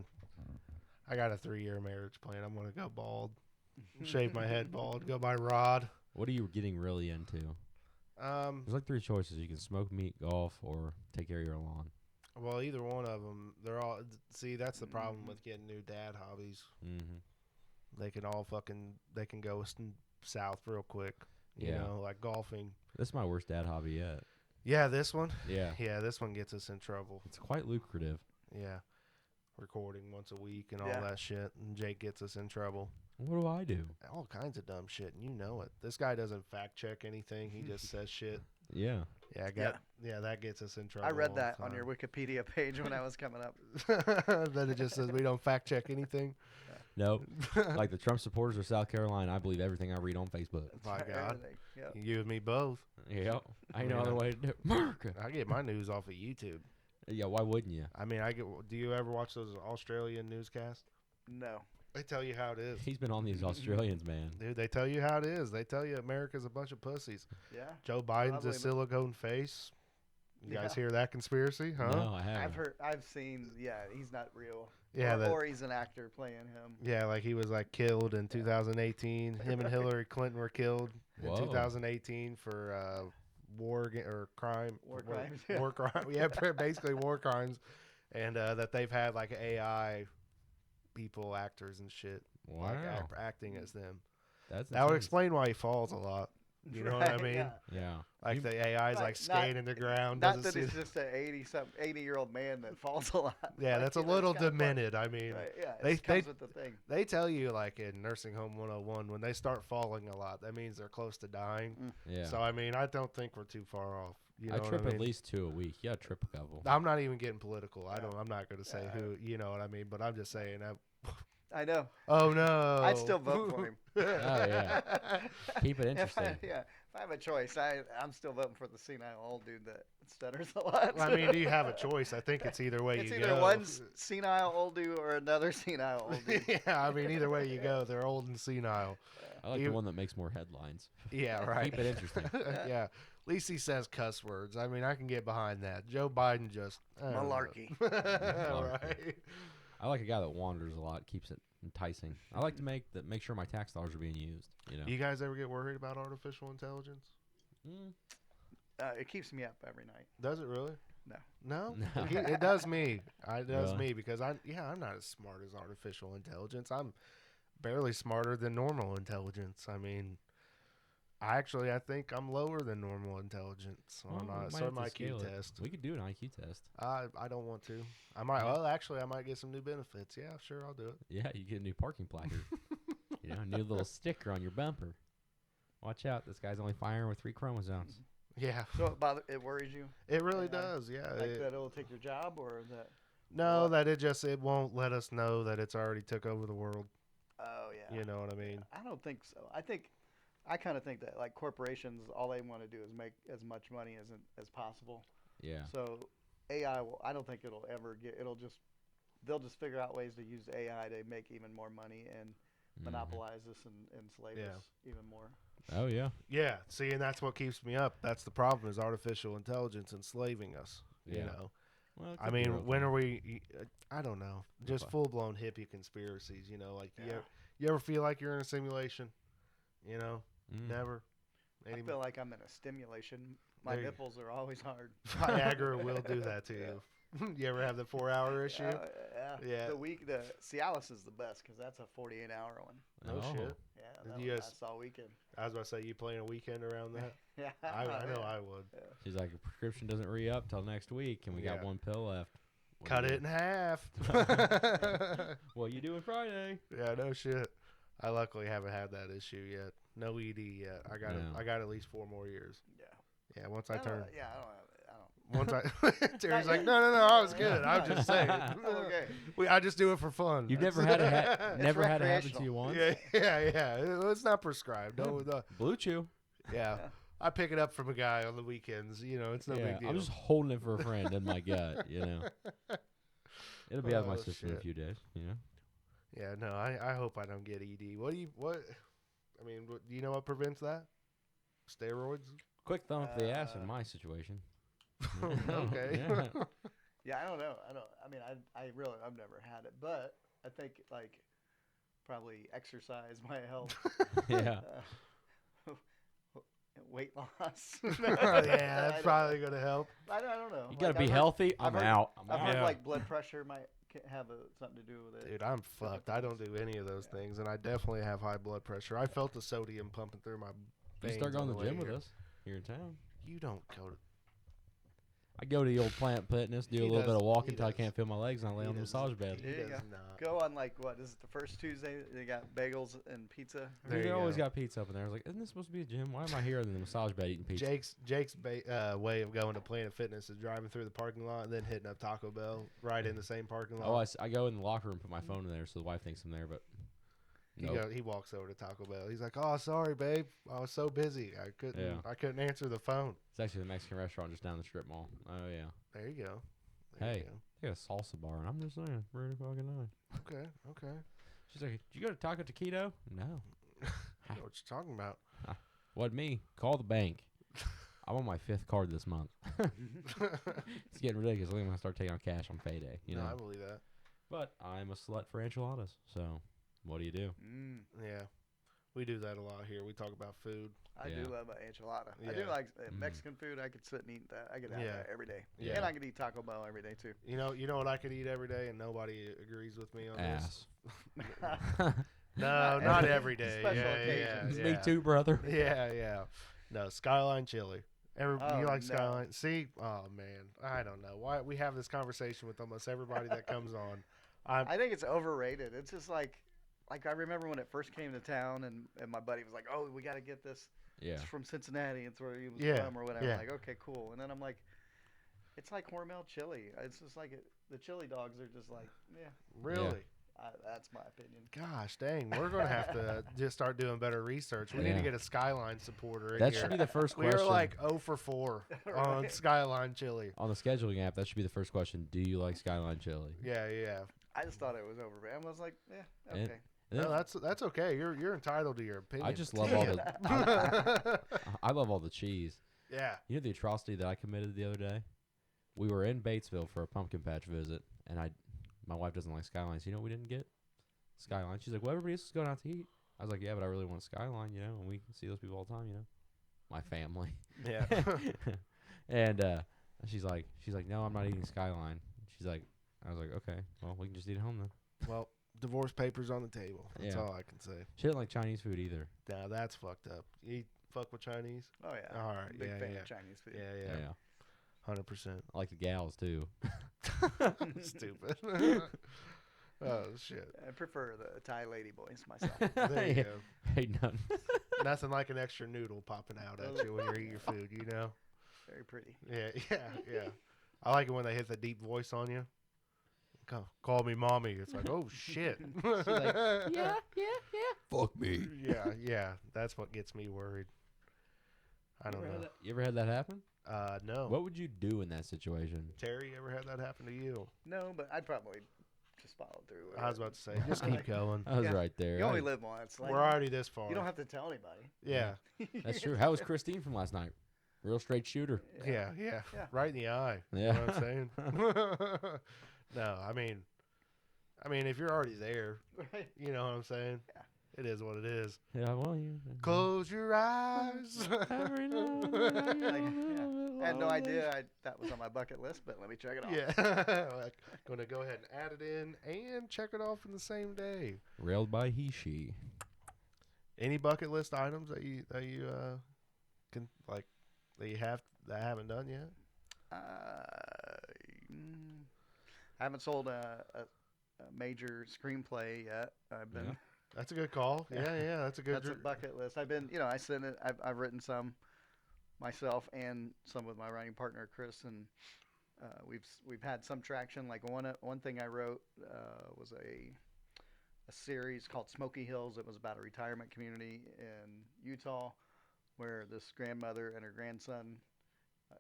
I got a 3-year marriage plan. I'm gonna go bald, shave my head bald, go by Rod. What are you getting really into? There's like 3 choices. You can smoke meat, golf, or take care of your lawn. Well, either one of them, they're all. See, that's the problem Mhm. with getting new dad hobbies. Mm-hmm. They can all they can go south real quick. You Yeah. know, like golfing. This is my worst dad hobby yet. Yeah, this one. Yeah. Yeah, this one gets us in trouble. It's quite lucrative. Yeah. Recording once a week and all Yeah. that shit, and Jake gets us in trouble. What do I do? All kinds of dumb shit, and you know it. This guy doesn't fact check anything. He just says shit. Yeah. Yeah, that gets us in trouble. I read all the that on your time. Wikipedia page when I was coming up. Then it just says we don't fact check anything. No. Like the Trump supporters of South Carolina, I believe everything I read on Facebook. My God. Everything. Yep. You and me both. Yep. I know Yeah. other way to do it. America. I get my news off of YouTube. Yeah, why wouldn't you? I mean, do you ever watch those Australian newscasts? No. They tell you how it is. He's been on these Australians, man. Dude, they tell you how it is. They tell you America's a bunch of pussies. Yeah. Joe Biden's a Probably. silicone face. You guys Yeah. hear that conspiracy, huh? No, I haven't. I've seen. Yeah, he's not real. Yeah, or he's an actor playing him. Yeah, like he was like killed in 2018. Him and Hillary Clinton were killed in Whoa. 2018 for crime. War crimes, yeah. War crime. Yeah, basically war crimes, and that they've had like AI people, actors and shit, Wow. like acting as them. That's That would intense. explain why he falls a lot. You know what I Right, mean? yeah. Yeah. Like the AI's Right, like skating the ground. Not doesn't that see he's just an 80-year-old man that falls a lot. yeah, Like, that's a you know, little it's kinda funny. demented. I mean, Right, yeah, they- it comes with the thing. they tell you like in Nursing Home 101 when they start falling a lot, that means they're close to dying. Yeah. So I mean, I don't think we're too far off. You know I what trip I mean? at least 2 a week. Yeah, trip a couple. I'm not even getting political. Yeah. I'm not going to say Yeah. who. You know what I mean? But I'm just saying. I know. Oh no! I'd still vote for him. Oh, yeah. Keep it If I- interesting. yeah. If I have a choice, I'm still voting for the senile old dude that stutters a lot. I mean, do you have a choice? I think it's either way It's you either go. one senile old dude or another senile old dude. Yeah, I mean, either way you go, they're old and senile. I like the one that makes more headlines. Yeah, right. Keep it interesting. Yeah. At least he says cuss words. I mean, I can get behind that. Joe Biden just Malarkey. Right. I like a guy that wanders a lot, keeps it enticing. I like to make sure my tax dollars are being used. You know. You guys ever get worried about artificial intelligence? It keeps me up every night. Does it really? No. No. It does me. It does Really? me because I'm not as smart as artificial intelligence. I'm barely smarter than normal intelligence. I mean, I think I'm lower than normal intelligence on Well, we might some have to IQ scale it. test. We could do an IQ test. I don't want to. I might. Well, actually, I might get some new benefits. Yeah, sure, I'll do it. Yeah, you get a new parking placard. A new little sticker on your bumper. Watch out, this guy's only firing with 3 chromosomes. Yeah. So it worries you? It really Yeah. does. Yeah. Like that it'll take your job, or that? No, What? that it won't let us know that it's already took over the world. Oh yeah. You know what I mean? I don't think so. I kind of think that like corporations, all they want to do is make as much money as possible. Yeah. So AI will. I don't think it'll ever get. They'll just figure out ways to use AI to make even more money and monopolize us and enslave Yeah. us even more. Oh, yeah. Yeah. See, and that's what keeps me up. That's the problem is artificial intelligence enslaving us. You Yeah. know. Well, it I could be mean, real when fun. are we? I don't know. Just Okay. full blown hippie conspiracies. You know, like Yeah. you ever feel like you're in a simulation? You know, never. I feel like I'm in a stimulation. My There you- nipples are always hard. Viagra will do that to you. You ever have the 4-hour issue? Yeah. Yeah. The Cialis is the best because that's a 48-hour one. No Oh. shit. Yeah, You that guys- lasts all weekend. I was about to say, you playing a weekend around that? Yeah, I know yeah. I would. She's like, your prescription doesn't re-up till next week, and we got Yeah. 1 pill left. What Cut do you it in half. What you doing Friday? Yeah, no shit. I luckily haven't had that issue yet. No ED yet. I got No. I got at least 4 more years. Yeah. Yeah, once I turn. Yeah, I don't have it. Once I. Terry's like, no, I was good. I'm just saying. I'm okay. I just do it for fun. You've never had It's never had it happen to recreational. you once? Yeah. It's not prescribed. No, Blue Chew. yeah. I pick it up from a guy on the weekends. You know, it's no big deal. I'm just holding it for a friend in my gut, It'll be out of my Oh, system in a shit. few days, Yeah, no, I hope I don't get ED. I mean, do you know what prevents that? Steroids? Quick thumb up the ass in my situation. Okay. Yeah. Yeah, I don't know. I mean, I've never had it, but I think like probably exercise might help. Yeah. Weight loss. Yeah, that's probably going to help. I don't know. You gotta Like, be I've heard- healthy. I've I'm heard- out. I've heard Yeah. like blood pressure might have something to do with it. Dude, I'm fucked. I don't do any of those things, and I definitely have high blood pressure. I felt the sodium pumping through my You veins. start going on to the the gym way with here. us here in town. You don't go to. I go to the old Plant Fitness, do He a little bit does- of walking he until I does. can't feel my legs, and I lay He on the does- massage bed. He There you does go. not. Go on like what is it? The first Tuesday they got bagels and pizza. There They you always go. got pizza up in there. I was like, isn't this supposed to be a gym? Why am I here in the massage bed eating pizza? Jake's way of going to Planet Fitness is driving through the parking lot and then hitting up Taco Bell right in the same parking lot. Oh, I go in the locker room, put my phone in there, so the wife thinks I'm there, but nope. He walks over to Taco Bell. He's like, "Oh, sorry, babe. I was so busy. I couldn't answer the phone." It's actually the Mexican restaurant just down the strip mall. Oh yeah. There you go. Hey. They got a salsa bar, and I'm just saying, really fucking nice. Okay. She's like, did you go to Taco Taquito? No. I know what you're talking about. What me? Call the bank. I'm on my 5th card this month. It's getting ridiculous. I'm gonna start taking out cash on payday. You know. I believe that. But I'm a slut for enchiladas. So, what do you do? Yeah, we do that a lot here. We talk about food. I do love an enchilada. I Yeah. do like Mexican food. I could sit and eat that. I could have Yeah. that every day. Yeah. And I could eat Taco Bell every day too. You know what I could eat every day, and nobody agrees with me on Ass. this. No, not every day. Special Yeah, occasions. yeah, Me yeah. too, brother. Yeah. No, Skyline chili. You Oh, like no. Skyline? See, oh man, I don't know why we have this conversation with almost everybody that comes on. I think it's overrated. It's just like I remember when it first came to town, and my buddy was like, "Oh, we got to get this. Yeah. It's from Cincinnati. It's where he was Yeah, from or whatever." yeah. I'm like, okay, cool. And then I'm like, it's like Hormel chili. It's just like the chili dogs are just like, yeah. Really? That's my opinion. Gosh dang, we're gonna have to just start doing better research. We need to Yeah. get a Skyline supporter in That here. should be the first We question. were like 0 for 4 on Right. Skyline chili. On the scheduling app, that should be the first question. Do you like Skyline chili? Yeah, yeah. I just thought it was overrated. I was like, yeah, And- okay. and No, then that's okay. You're entitled to your opinion. I just love all the. I love all the cheese. Yeah. You know the atrocity that I committed the other day? We were in Batesville for a pumpkin patch visit, and my wife doesn't like Skylines. You know what we didn't get? Skyline. She's like, well, everybody else is going out to eat. I was like, yeah, but I really want a Skyline, you know, and we can see those people all the time, you know. My family. Yeah. And she's like, no, I'm not eating Skyline. She's like, I was like, okay, well, we can just eat at home then. Well, divorce papers on the table. That's Yeah. all I can say. She didn't like Chinese food either. Now that's fucked up. You fuck with Chinese? Oh yeah. All right. Big Yeah, fan yeah. of Chinese food. Yeah, yeah. 100%. I like the gals too. Stupid. Oh shit. I prefer the Thai lady boys myself. There you Yeah. go. Hey, none. Nothing like an extra noodle popping out at you when you're eating your food, you know? Very pretty. Yeah, yeah, yeah. I like it when they hit the deep voice on you. Call me mommy. It's like, oh shit. yeah. Fuck me. Yeah, yeah. That's what gets me worried. I don't know. You ever had that happen? No. What would you do in that situation? Terry, ever had that happen to you? No, but I'd probably just follow through with I was it. about to say, just keep going. I was Yeah. right there. You only I- live once. Like, We're already this far. you don't have to tell anybody. Yeah, That's true. How was Christine from last night? Real straight shooter. yeah, yeah, Yeah. right in the eye. Yeah. You know what I'm saying? No, I mean, if you're already there, Right. you know what I'm saying? Yeah. It is what it is. Yeah, well, you. Close your eyes. Every now and Like, then I had no idea that was on my bucket list, but let me check it off. Yeah. Like, gonna go ahead and add it in and check it off in the same day. Railed by he, she. Any bucket list items that you can like that you have that I haven't done yet? I haven't sold a major screenplay yet. I've been. Yeah. That's a good call. Yeah. Yeah, yeah, that's a good. That's a bucket list. I've been, I sent it. I've written some myself and some with my writing partner Chris, and we've had some traction. Like one thing I wrote was a series called Smoky Hills. It was about a retirement community in Utah, where this grandmother and her grandson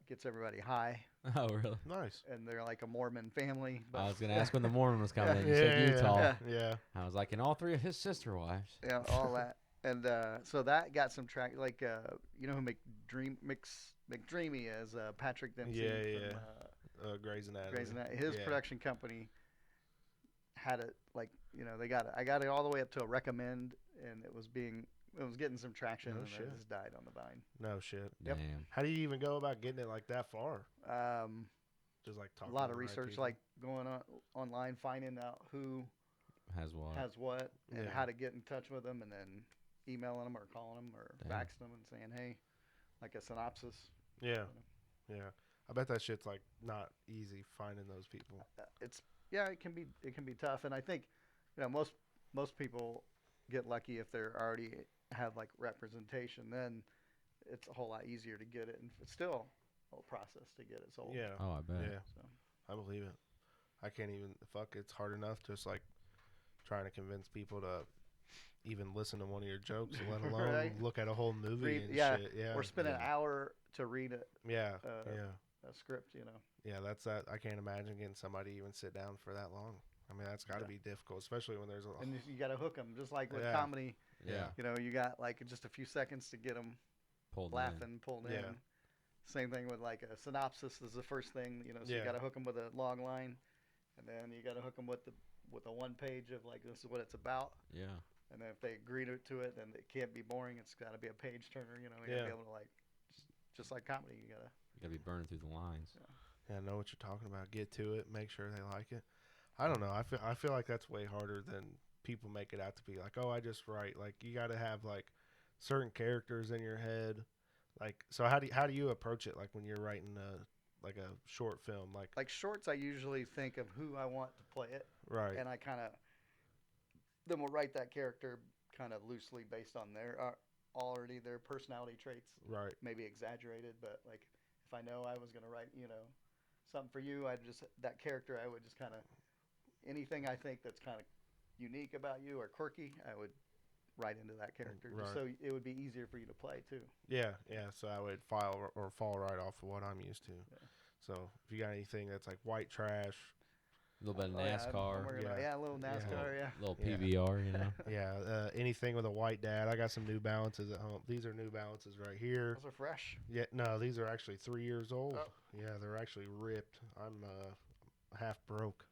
gets everybody high, Oh, really? Nice. and they're like a Mormon family. I was going to ask when the Mormon was coming. Yeah. in. You said Utah. Yeah. Yeah. I was like, and all three of his sister wives. Yeah, all that. And so that got some track. Like, you know who McDreamy is? Patrick Dempsey Yeah, from Grey's Anatomy. Grey's Anatomy. His Yeah. production company had it, like, they got it. I got it all the way up to a recommend, and it was getting some traction, No and shit. it just died on the vine. No shit. Yep. Damn. How do you even go about getting it like that far? Just like A talking lot to of the right research, people? like going online, finding out who Has what? has what, and Yeah. how to get in touch with them, and then emailing them or calling them or Damn. faxing them and saying, hey, like a synopsis. Yeah. Yeah. I bet that shit's like not easy finding those people. It can be tough, and I think most people get lucky if they're already have like representation. Then it's a whole lot easier to get it, and it's still a whole process to get it sold. Yeah. Oh, I bet. Yeah. So I believe it. I can't even it's hard enough just like trying to convince people to even listen to one of your jokes, let alone Right. look at a whole movie Read- and yeah, shit. Yeah. or spend an Yeah. hour to read Yeah. uh, yeah. a script. Yeah, that's that. I can't imagine getting somebody to even sit down for that long. I mean, that's got to Yeah. be difficult, especially when there's a. And you got to hook them, just like with Yeah. comedy. Yeah. You got like just a few seconds to get them Pulled laughing, pulled in. Yeah. Same thing with like a synopsis is the first thing, so Yeah. you got to hook them with a long line, and then you got to hook them with a one page of like, this is what it's about. in. Yeah. And then if they agree to it, then it can't be boring. It's got to be a page turner, you got to Yeah. be able to like, just like comedy, you got to. You got to be burning through the lines. Yeah, know what you're talking about. Get to it. Make sure they like it. I don't know. I feel like that's way harder than people make it out to be. Like, oh, I just write. Like, you got to have like certain characters in your head. Like, so how do you approach it? Like when you're writing like a short film, like Shorts, I usually think of who I want to play it, right. and I kind of then we'll write that character kind of loosely based on their personality traits. Right. Maybe exaggerated, but like if I know I was going to write, something for you, that character, I would just kind of, anything I think that's kind of unique about you or quirky, I would write into that character, Right. just so it would be easier for you to play too. Yeah, so I would file or fall right off of what I'm used to. Yeah. So if you got anything that's like white trash, A little bit of Oh, yeah, I'm NASCAR, worried about- Yeah. a little NASCAR, yeah. little Yeah. PBR, you know. yeah, anything with a white dad. I got some New Balances at home. These are New Balances right here. Those are fresh. Yeah, no, these are actually 3 years old. Oh. Yeah, they're actually ripped. I'm half broke.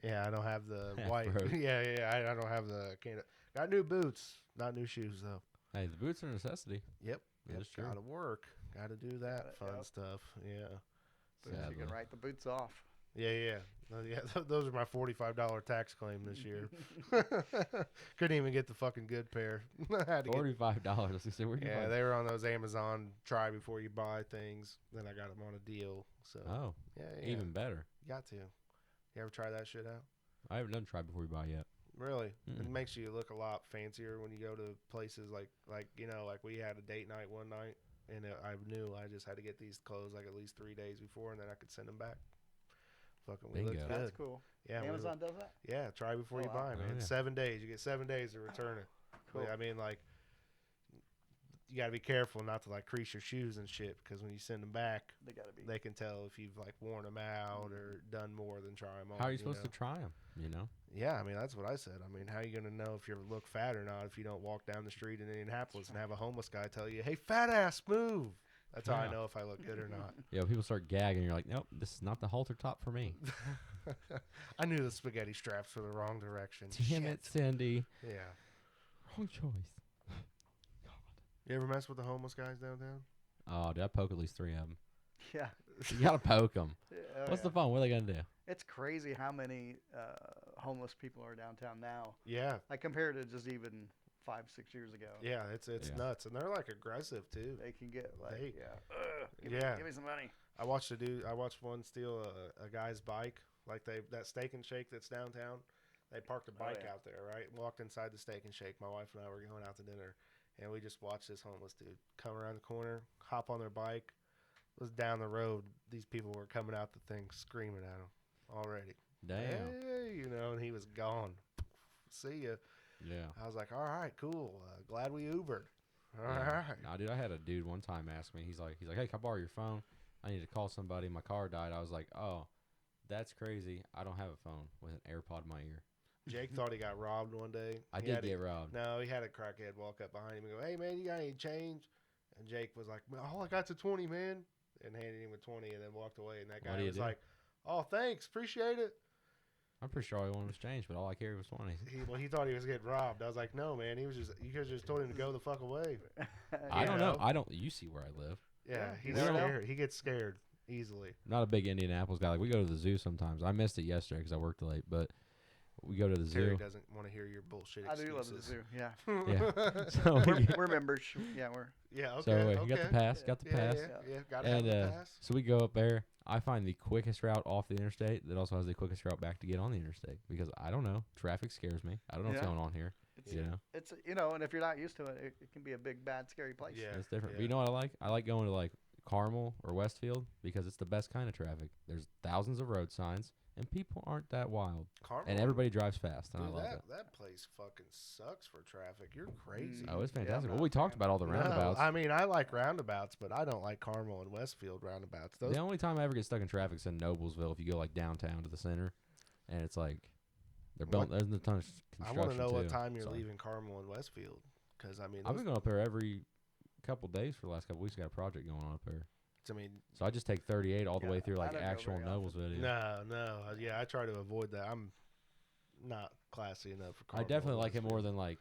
Yeah, I don't have the Half white. broke. Yeah, I don't have the. Can't. Got new boots, not new shoes though. Hey, the boots are a necessity. Yep, That's true. got to work. Got to do that Gotta- fun yep. stuff. Yeah, Boots, you can Sadly. write the boots off. yeah. Those are my $45 tax claim this year. Couldn't even get the fucking good pair. Had to get, $45. I was gonna say, where you yeah, find- they were on those Amazon try before you buy things. Then I got them on a deal. So Oh, yeah, even better. you got to. You ever try that shit out? I haven't done try before you buy yet. Really? It Mm-mm. makes you look a lot fancier when you go to places like we had a date night one night, and I knew I just had to get these clothes like at least 3 days before, and then I could send them back. Fucking, we looked Bingo. good. That's cool. Yeah, we Amazon does that? yeah. Try before Oh, you wow. buy, Oh, man. yeah. 7 days. You get 7 days to return it. Cool. I mean, like, you got to be careful not to like crease your shoes and shit, because when you send them back, They gotta be. they can tell if you've like worn them out or done more than try them on. How are you supposed know? to try them? You know. Yeah, I mean that's what I said. I mean, how you gonna know if you look fat or not if you don't walk down the street in Indianapolis and have a homeless guy tell you, "Hey, fat ass, move." That's how I Yeah. know if I look good or not. Yeah, people start gagging. You're like, nope, this is not the halter top for me. I knew the spaghetti straps were the wrong direction. Damn it, Cindy. Yeah. Wrong choice. You ever mess with the homeless guys downtown? Oh, did I poke at least 3 of them? Yeah. You gotta poke them. Yeah, What's the fun? What are they gonna do? It's crazy how many homeless people are downtown now. Yeah. I compared to just even 5-6 years ago. Yeah, it's Yeah. nuts, and they're like aggressive too. They can get like, They- give yeah. me some money. I watched one steal a guy's bike. Like that Steak and Shake that's downtown. They parked a bike yeah. out there, right? Walked inside the Steak and Shake. My wife and I were going out to dinner, and we just watched this homeless dude come around the corner, hop on their bike. It was down the road. These people were coming out the thing, screaming at him already. Damn. Hey, and he was gone. See ya. Yeah. I was like, all right, cool. Glad we Ubered. All Yeah. right. Nah, dude, I had a dude one time ask me. He's like, hey, can I borrow your phone? I need to call somebody. My car died. I was like, oh, that's crazy. I don't have a phone with an AirPod in my ear. Jake thought he got robbed one day. I He did had to- get robbed. No, he had a crackhead walk up behind him and go, "Hey man, you got any change?" And Jake was like, "Man, all I got's a 20, man," and handed him a 20 and then walked away. And that What guy do you was do? like, "Oh, thanks, appreciate it." I'm pretty sure all he wanted was change, but all I carried was 20. He thought he was getting robbed. I was like, "No, man, you could have just told him to go the fuck away." I don't know. know. You see where I live. Yeah, Yeah, he's you never know. scared. He gets scared easily. I'm not a big Indianapolis guy. Like, we go to the zoo sometimes. I missed it yesterday because I worked late, but we go to the Terry zoo. doesn't want to hear your bullshit I excuses. do love the zoo. Yeah. Yeah. So We're members. Yeah, we're. Yeah. Okay. So okay. you got the pass. Got the Yeah, pass. yeah. Gotta And have the pass. so we go up there. I find the quickest route off the interstate that also has the quickest route back to get on the interstate because I don't know. Traffic scares me. I don't know what's Yeah. going on here. It's, You know, it's and if you're not used to it, it can be a big, bad, scary place. Yeah. it's different. But yeah. you know what I like? I like going to like Carmel or Westfield because it's the best kind of traffic. There's thousands of road signs and people aren't that wild. Carmel, And everybody drives fast, and dude, I love that, it. that place fucking sucks for traffic. You're crazy. Oh, it's Yeah, I'm fantastic. Well, not we a talked fan. about all the roundabouts. No, I mean, I like roundabouts, but I don't like Carmel and Westfield roundabouts. Those, The only time I ever get stuck in traffic is in Noblesville if you go like downtown to the center, and it's like they're building. There's a ton of I construction. want to know what too. time you're So, leaving Carmel and Westfield, because I mean, I've those, been going up there every couple days for the last couple weeks. Got a project going on up there, I mean, so I just take 38 all the Yeah, way through I like don't go actual very often. Noblesville. no, yeah, I try to avoid that. I'm not classy enough for I Carmel. definitely and like it more Westfield. than like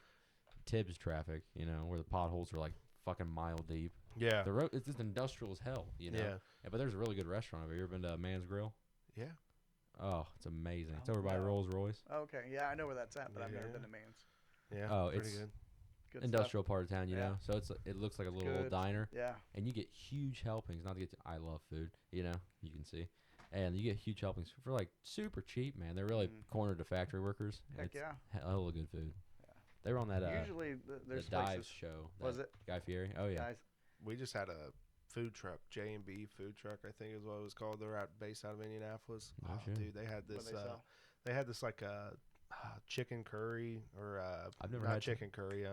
Tibbs traffic. You know, where the potholes are like fucking mile deep. Yeah, The road, it's just industrial as hell. You know. yeah, Yeah, but there's a really good restaurant over here. You ever been to Man's Grill? yeah. Oh, it's amazing. It's Oh, over by no. Rolls Royce. Okay. Yeah, I know where that's at, but I've never Yeah. been to Man's. Yeah. Oh, pretty it's- good. Good Industrial part of town, you Yeah. know. So it looks like a little old Good. diner. Stuff. Yeah. And you get huge helpings. Not to get I love food, you know. You can see, and you get huge helpings for like super cheap, man. They're really Mm. cornered to factory workers. and Heck it's yeah. hella good food. Yeah. They were on that Usually the there's Dives places. show. Was that it? Guy Fieri? Oh yeah. Guys, We just had a food truck, J&B food truck, I think is what it was called. They're based out of Indianapolis. Oh, Oh, shit. dude, they had what this. they sell. They had this like chicken curry or I've never not had chicken curry.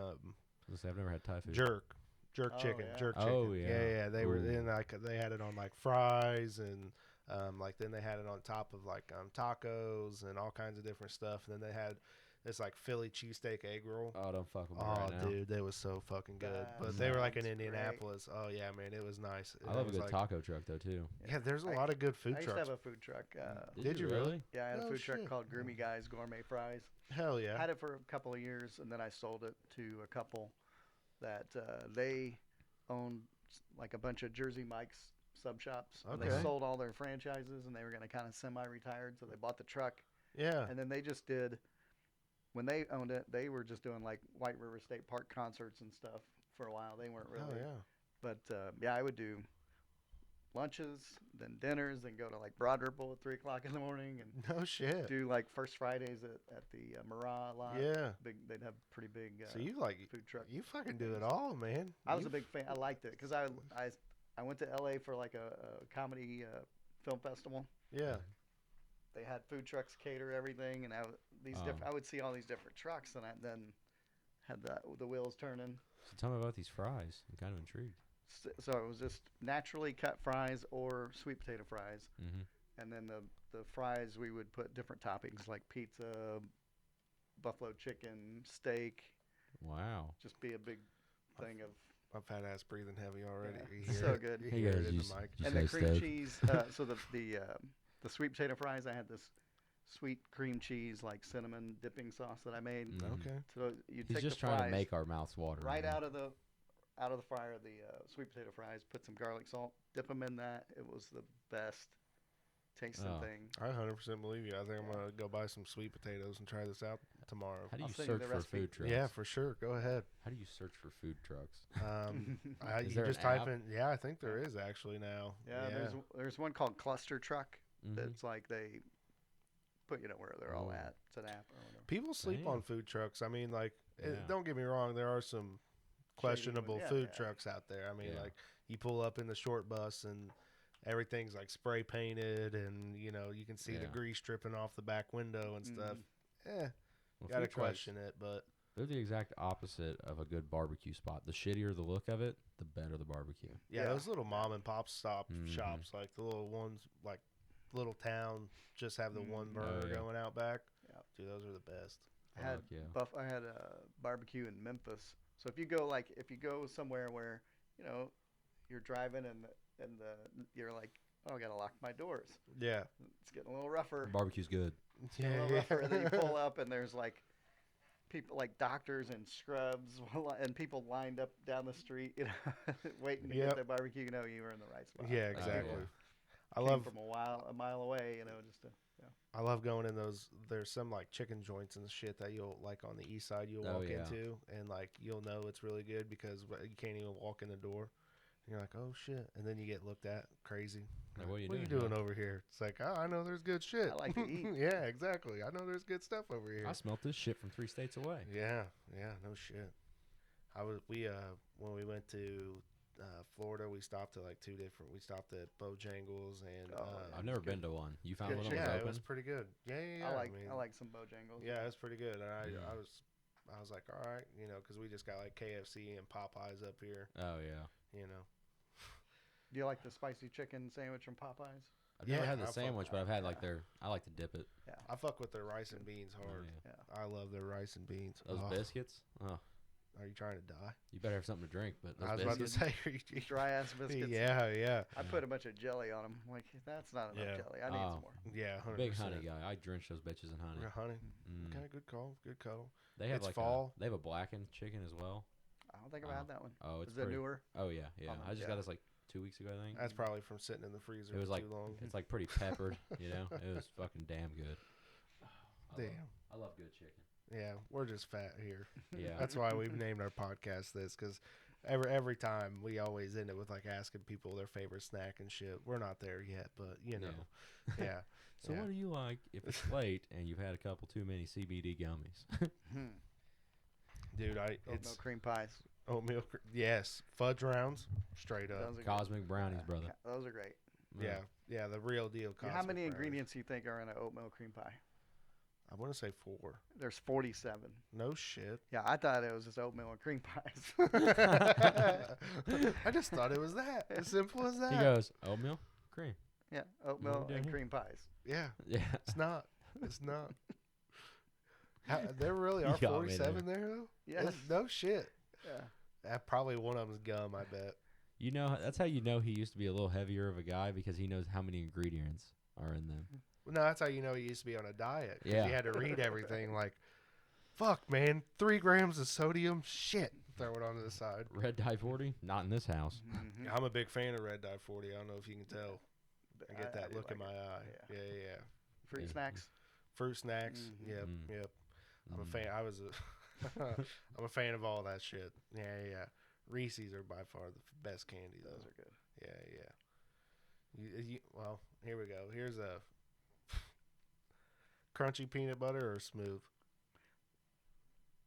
Let's say I've never had Thai food. Jerk Oh, chicken, yeah. jerk Oh, chicken. yeah. Yeah. They were Ooh. then like they had it on like fries and like then they had it on top of like tacos and all kinds of different stuff. And then they had this like Philly cheesesteak egg roll. Oh, don't fuck with me Oh, right now. dude, they was so fucking good. That But they were like in sounds great. Indianapolis. Oh yeah, man, it was nice. I And love it a was good like, taco truck though too. Yeah, there's a I- lot of good food I used to trucks. have a food truck. Did you really? Yeah, I had a Oh, food truck shit. called Groomy Guys Gourmet Fries. Hell yeah. Had it for a couple of years, and then I sold it to a couple that they owned like a bunch of Jersey Mike's sub shops. And they Okay. sold all their franchises, and they were going to kind of semi-retired, so they bought the truck, Yeah. and then they just did. When they owned it, they were just doing like White River State Park concerts and stuff for a while. They weren't Hell really. yeah. But yeah, I would do lunches, then dinners, then go to like Broad Ripple at 3 o'clock in the morning, and No shit. do like First Fridays at the Murrah a lot. Yeah. They'd have pretty big So you like food truck. you fucking do it all, man. I was You a big fan. I liked it because I went to LA for like a comedy film festival. Yeah. They had food trucks cater everything, and I would see all these different trucks, and I then had the wheels turning. So tell me about these fries. I'm kind of intrigued. So it was just naturally cut fries or sweet potato fries. Mm-hmm. And then the fries, we would put different toppings like pizza, buffalo chicken, steak. Wow. Just be a big thing of. My fat ass breathing heavy already. Yeah. You hear So it. good. You Hey hear guys, it in you the mic. You And the say cream steak. cheese. So the sweet potato fries, I had this sweet cream cheese like cinnamon dipping sauce that I made. Mm. Okay. So you He's take just the trying fries to make our mouths water. right man. out of the fryer, the sweet potato fries. Put some garlic salt, dip them in that. It was the best tasting Oh. thing. I 100% believe you. I think I'm gonna go buy some sweet potatoes and try this out tomorrow. How do I'll you send you search the for recipe. food trucks? Yeah, for sure. Go ahead. How do you search for food trucks? You there just an type app? in. Yeah, I think there is actually now. Yeah, there's one called Cluster Truck. Mhm. That's like they put where they're all Oh. at. It's an app or whatever. People sleep Damn. on food trucks. I mean, like, Yeah. don't get me wrong. There are some questionable yeah, food yeah. trucks out there. I mean, Yeah. like, you pull up in the short bus and everything's like spray painted, and you can see the Yeah. grease dripping off the back window and stuff. Mhm. Well, Gotta food trucks, question it, but they're the exact opposite of a good barbecue spot. The shittier the look of it, the better the barbecue. yeah, Yeah. those little mom and pop Mhm. shops, like the little ones, like little town, just have the one Mhm. burner Oh, yeah. going out back. Yeah. Dude, those are the best. I had Fuck yeah. I had a barbecue in Memphis. So if you go somewhere where you're driving and you're like, oh, I gotta lock my doors. Yeah, It's getting a little rougher. Barbecue's good. A little rougher. And then you pull up and there's like people like doctors and scrubs and people lined up down the street, waiting to Yep. get their barbecue. You were in the right spot. Yeah, Like, exactly. people I came love from a mile away. Just to. I love going in those. There's some like chicken joints and shit that you'll like on the east side you'll Oh, walk yeah. into, and like you'll know it's really good because you can't even walk in the door. And you're like, oh shit, and then you get looked at crazy. Like, what are you what are you doing, doing huh? over here? It's like, oh, I know there's good shit. I like to eat. Yeah, exactly. I know there's good stuff over here. I smelt this shit from 3 states away. Yeah, no shit. When we went to Florida, we stopped at like two different. We stopped at Bojangles and Oh, yeah. I've never It's been good. to one. You found Good one that shit. was yeah, open? it was pretty good. Yeah. I like some Bojangles. Yeah, it's pretty good. And Yeah. I was like, all right, because we just got like KFC and Popeyes up here, Oh, yeah. Do you like the spicy chicken sandwich from Popeyes? I've never Yeah, had the I fuck- sandwich, but I've had like yeah. I like to dip it. Yeah. I fuck with their rice and beans Oh, hard. yeah. Yeah. I love their rice and beans. Those Oh, biscuits? Oh, Are you trying to die? you better have something to drink, but those I was about to biscuits? say, are you- Dry ass biscuits. yeah, I put a bunch of jelly on them. Like, that's not enough Yeah. jelly. I need Oh. some more. yeah, 100%. Big honey guy. I drench those bitches in honey. Honey. Mm. Okay, good call. Good call. They have It's like fall. they have a blackened chicken as well. I don't think I've Oh. had that one. Oh, it's Is it pretty, newer? Oh yeah. I just yeah. got this like 2 weeks ago, I think. That's probably from sitting in the freezer It was for like too long. it's like pretty peppered, you know. It was fucking damn good. Damn. I love good chicken. Yeah, we're just fat here. Yeah. That's why we've named our podcast this, because every time we always end it with like asking people their favorite snack and shit. We're not there yet, but yeah. So Yeah. what do you like if it's late and you've had a couple too many CBD gummies? Dude, Oatmeal it's cream pies. oatmeal. Yes, fudge rounds, straight up. Those are Cosmic brownies, good. brother. Those are great. Yeah, the real deal. How cosmic many brownies. ingredients do you think are in an oatmeal cream pie? I want to say 4. There's 47. No shit. Yeah, I thought it was just oatmeal and cream pies. I just thought it was that. As simple as that. He goes, oatmeal, cream. Yeah, oatmeal doing and here? cream pies. Yeah, Yeah. it's not. It's not. There really You are got me 47 there, though? Yes. No shit. Yeah. Probably one of them's gum, I bet. You know, that's how you know he used to be a little heavier of a guy because he knows how many ingredients are in them. No, that's how you know he used to be on a diet. 'Cause Yeah. he had to read everything like, fuck, man, 3 grams of sodium? Shit. Throw it onto the side. Red dye 40? Not in this house. Mhm. I'm a big fan of Red Dye 40. I don't know if you can tell. I get that do look in like my it. eye. Yeah. Yeah. Fruit Yeah. snacks. Fruit snacks. Mhm. Yep. Mm. Yep. I'm a Mm. fan. I'm a fan of all that shit. Yeah. Reese's are by far the best candy, though. Those are good. Yeah. Well, here we go. Here's a crunchy peanut butter or smooth.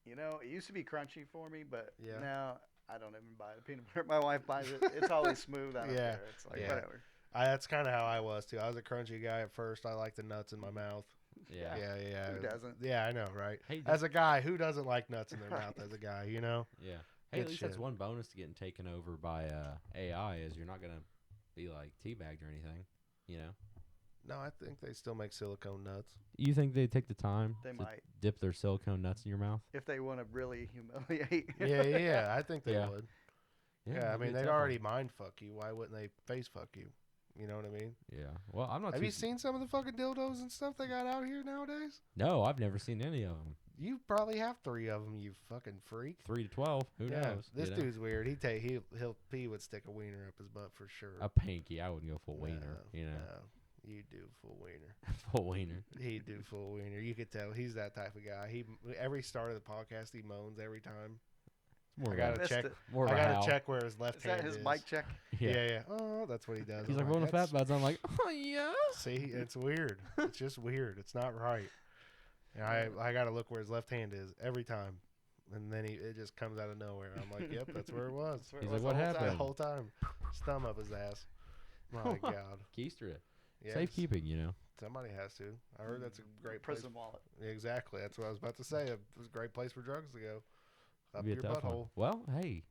You know, it used to be crunchy for me, but Yeah. now I don't even buy the peanut butter. My wife buys it. It's always smooth. I don't Yeah. care. It's like Yeah. whatever. That's kind of how I was too. I was a crunchy guy at first. I like the nuts in my mouth. Yeah. Yeah. Who doesn't? Yeah, I know, right? Hey, As a guy, who doesn't like nuts in their mouth? Right. As a guy, you know. yeah. Hey, at Good least that's shit. one bonus to getting taken over by AI is you're not gonna be like teabagged or anything. You know. No, I think they still make silicone nuts. You think they take the time They to might. dip their silicone nuts in your mouth? If they want to really humiliate. Yeah. I think they Yeah. would. Yeah, I that'd be mean, a they'd tough one. already mind fuck you. Why wouldn't they face fuck you? You know what I mean? Yeah. Well, I'm not. Have too you seen some of the fucking dildos and stuff they got out here nowadays? No, I've never seen any of them. You probably have 3 of them, you fucking freak. 3 to 12. Who Yeah, knows? this you know? dude's weird. He would stick a wiener up his butt for sure. A pinky. I wouldn't go full wiener. You know, No, you do full wiener. full wiener. He'd do full wiener. You could tell he's that type of guy. Every start of the podcast he moans every time. More I of a- gotta Missed check. it. more of I a gotta howl. check where his left Is that hand his is. mic check? Yeah. Oh, that's what he does. He's I'm like rolling the "That's- fat buds. I'm like, oh yeah. See, it's weird. It's just weird. It's not right. And I gotta look where his left hand is every time, and then it just comes out of nowhere. I'm like, yep, that's where it was. That's where it He's was like, the what whole The time. happened? whole time, just thumb up his ass. My God. Keister it. Yes, Safekeeping, you know. somebody has to. I heard that's a great place. Prison wallet. Exactly. That's what I was about to say. It was a great place for drugs to go. Up Be a your tough one. butthole. Well, hey,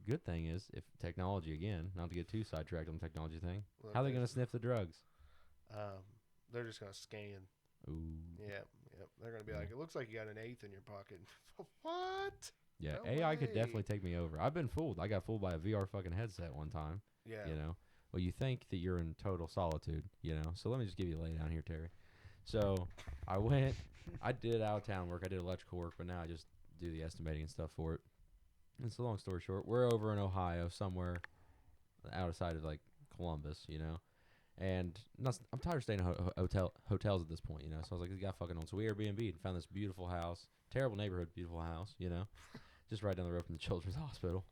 good thing is if technology again, not to get too sidetracked on the technology thing. Well, How are they there's- gonna sniff the drugs? They're just gonna scan. Ooh. Yep. They're gonna be Yeah. like, it looks like you got an eighth in your pocket. What? Yeah, No AI could way. definitely take me over. I've been fooled. I got fooled by a VR fucking headset one time. Yeah. You know, well, you think that you're in total solitude, you know. So let me just give you a lay down here, Terry. So I did out of town work. I did electrical work, but now I just do the estimating and stuff for it. And so long story short, we're over in Ohio somewhere outside of like Columbus, you know. And I'm tired of staying in hotels at this point, you know. So I was like, this guy fucking on. So we Airbnb and found this beautiful house, terrible neighborhood, beautiful house, you know, just right down the road from the children's hospital.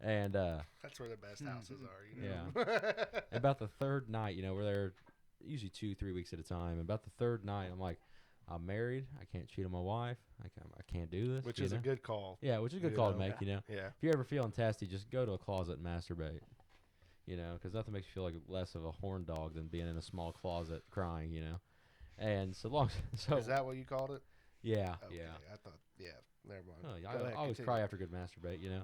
And That's where the best houses are. You know? Yeah. about the third night, you know, we're there usually 2-3 weeks at a time. About the third night, I'm like, I'm married. I can't cheat on my wife. I can't do this. Which you is a know? good call. Yeah, which is a good you call to know. make, you know. Yeah. If you're ever feeling testy, just go to a closet and masturbate. You know, because nothing makes you feel like less of a horn dog than being in a small closet crying, you know. And so long, so Is that what you called it? yeah, Okay, yeah. I thought. Yeah. Never mind. Oh, yeah, Go ahead, I always continue. cry after good masturbate, you know.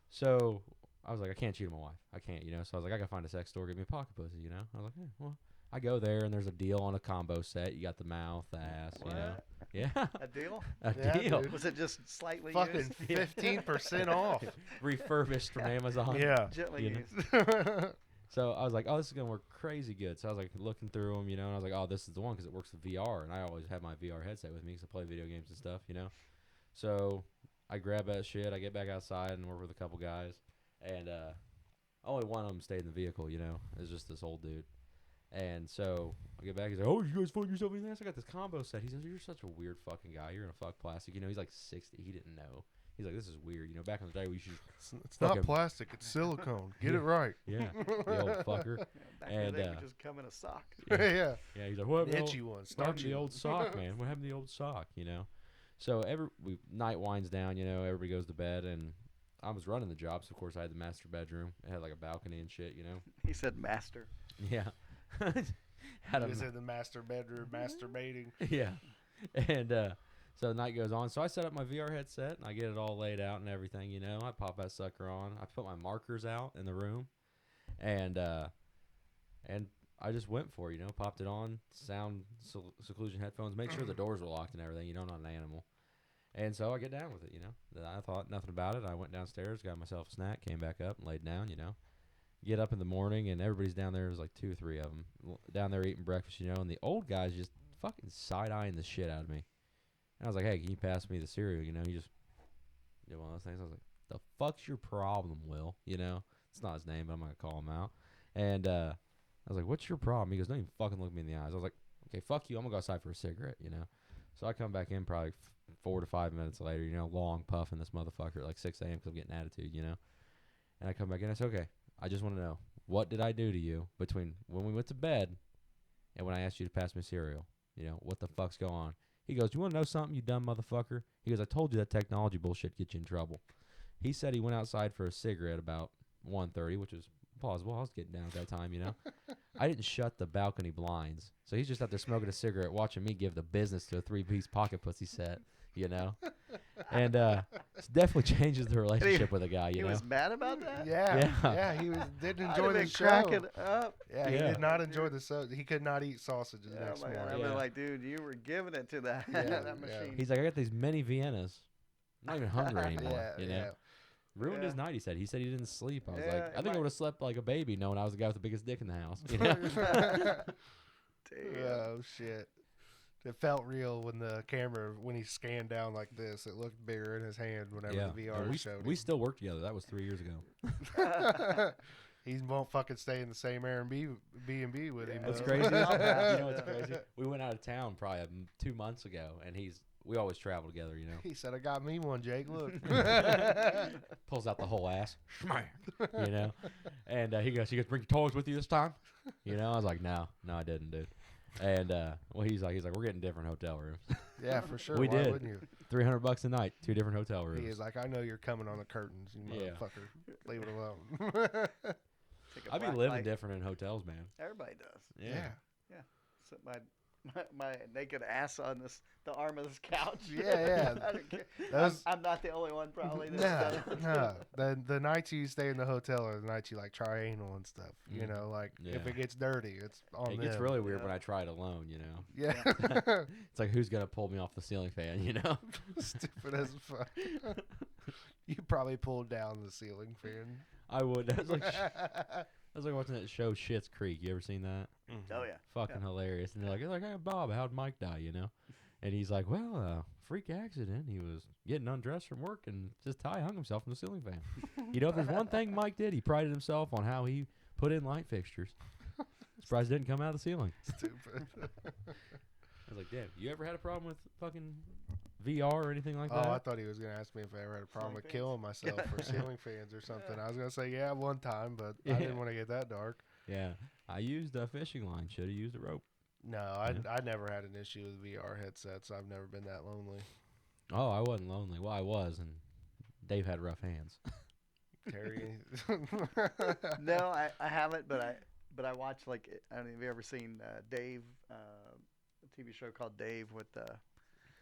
So I was like, I can't cheat on my wife. I can't, you know. So I was like, I gotta find a sex store, get me a pocket pussy, you know. I was like, yeah, well, I go there and there's a deal on a combo set. You got the mouth, the ass, you know. What? Yeah, A deal? a Yeah, deal. dude. Was it just slightly Fucking used? 15% off. Refurbished from Amazon. Yeah. Gently You know. used. So I was like, oh, this is going to work crazy good. So I was like looking through them, you know, and I was like, oh, this is the one because it works with VR. And I always have my VR headset with me because I play video games and stuff, you know. So I grab that shit. I get back outside and work with a couple guys. And only one of them stayed in the vehicle, you know. It was just this old dude. And so I get back. He's like, oh, you guys fuck yourself in the ass? I got this combo set. He says, you're such a weird fucking guy. You're going to fuck plastic. You know, he's like 60. He didn't know. He's like, this is weird. You know, back in the day, we should. It's not Fucking- plastic. It's silicone. Get it right. Yeah, the old fucker. Back in the And, day, would just come in a sock. Yeah. Yeah, he's like, what? The itchy one. What happened Starchy to the one. old sock, man? What happened to the old sock? You know. So night winds down. You know, everybody goes to bed, and I was running the job, so of course I had the master bedroom. It had like a balcony and shit. You know. He said master. Yeah. had He a was in the master bedroom masturbating. yeah. And so the night goes on. So I set up my VR headset and I get it all laid out and everything. You know, I pop that sucker on. I put my markers out in the room, and I just went for it. You know, popped it on, sound seclusion headphones, make sure the doors were locked and everything. You know, not an animal. And so I get down with it. You know, I thought nothing about it. I went downstairs, got myself a snack, came back up and laid down. You know. Get up in the morning and everybody's down there. There's like 2 or 3 of them down there eating breakfast, you know. And the old guy's just fucking side-eyeing the shit out of me. And I was like, "Hey, can you pass me the cereal?" You know, he just did one of those things. I was like, "The fuck's your problem, Will?" You know, it's not his name, but I'm gonna call him out. And I was like, "What's your problem?" He goes, "Don't even fucking look me in the eyes." I was like, "Okay, fuck you. I'm gonna go outside for a cigarette." You know. So I come back in probably 4 to 5 minutes later. You know, long puffing this motherfucker at like 6 a.m. because I'm getting attitude. You know. And I come back in. I said, "Okay. I just want to know, what did I do to you between when we went to bed and when I asked you to pass me cereal? You know, what the fuck's going on?" He goes, "You want to know something, you dumb motherfucker?" He goes, "I told you that technology bullshit gets you in trouble." He said he went outside for a cigarette about 1:30, which is plausible. I was getting down at that time, you know. I didn't shut the balcony blinds. So he's just out there smoking a cigarette, watching me give the business to a 3-piece pocket pussy set, you know. And it definitely changes the relationship with a guy, you He know. was mad about that? Yeah, he didn't I'd enjoy have the been show. cracking up. Yeah, he Yeah. did not enjoy the show. He could not eat sausage the Oh next my God. morning. I'd Yeah. been like, dude, you were giving it to that, Yeah, that yeah. machine. He's like, "I got these mini Viennas. I'm not even hungry anymore," Yeah, you know. yeah. Ruined his Yeah. night, he said. He said he didn't sleep. I was Yeah, like, it I think I might- would have slept like a baby knowing I was the guy with the biggest dick in the house. You know? Damn. Oh shit! It felt real when when he scanned down like this. It looked bigger in his hand whenever Yeah. the No, VR we showed we him. still work together. That was 3 years ago. He won't fucking stay in the same Airbnb with him. Yeah, That's though. crazy. Not bad. You know what's crazy? We went out of town probably 2 months ago, and we always travel together, you know. He said, "I got me one, Jake. Look." Pulls out the whole ass, you know. And he goes, "Bring your toys with you this time?" You know, I was like, no, I didn't, dude. And well, he's like, "We're getting different hotel rooms." Yeah, for sure. We Why did. wouldn't you? $300 a night, 2 different hotel rooms. He is like, "I know you're coming on the curtains, you Yeah. motherfucker. Leave it alone." Take a I'd be black living light. different in hotels, man. Everybody does. Yeah. Sit my naked ass on the arm of this couch. Yeah. I don't care. Those- I'm not the only one probably that's done it. No. The nights you stay in the hotel are the nights you like try anal and stuff. You know, like if Yeah. it gets dirty, it's on It them. gets really weird Yeah. when I try it alone, you know. Yeah. It's like, who's gonna pull me off the ceiling fan, you know? Stupid as fuck. You probably pulled down the ceiling fan. I would. I was like watching that show Schitt's Creek. You ever seen that? Oh yeah. Fucking hilarious. And they're like, "Hey Bob, how'd Mike die?" You know? And he's like, "Well, freak accident. He was getting undressed from work and just hung himself from the ceiling fan." You know, if there's one thing Mike did, he prided himself on how he put in light fixtures. Surprised it didn't come out of the ceiling. Stupid. I was like, "Damn, you ever had a problem with fucking VR or anything like that?" Oh, I thought he was gonna ask me if I ever had a problem with Ceiling killing myself for ceiling fans or something. I was gonna say yeah, one time, but I Yeah. didn't want to get that dark. Yeah, I used a fishing line. Should have used a rope. No, I never had an issue with VR headsets. I've never been that lonely. Oh, I wasn't lonely. Well, I was, and Dave had rough hands. Terry. No, I haven't, but I watch like I don't know. Have you ever seen Dave? A TV show called Dave with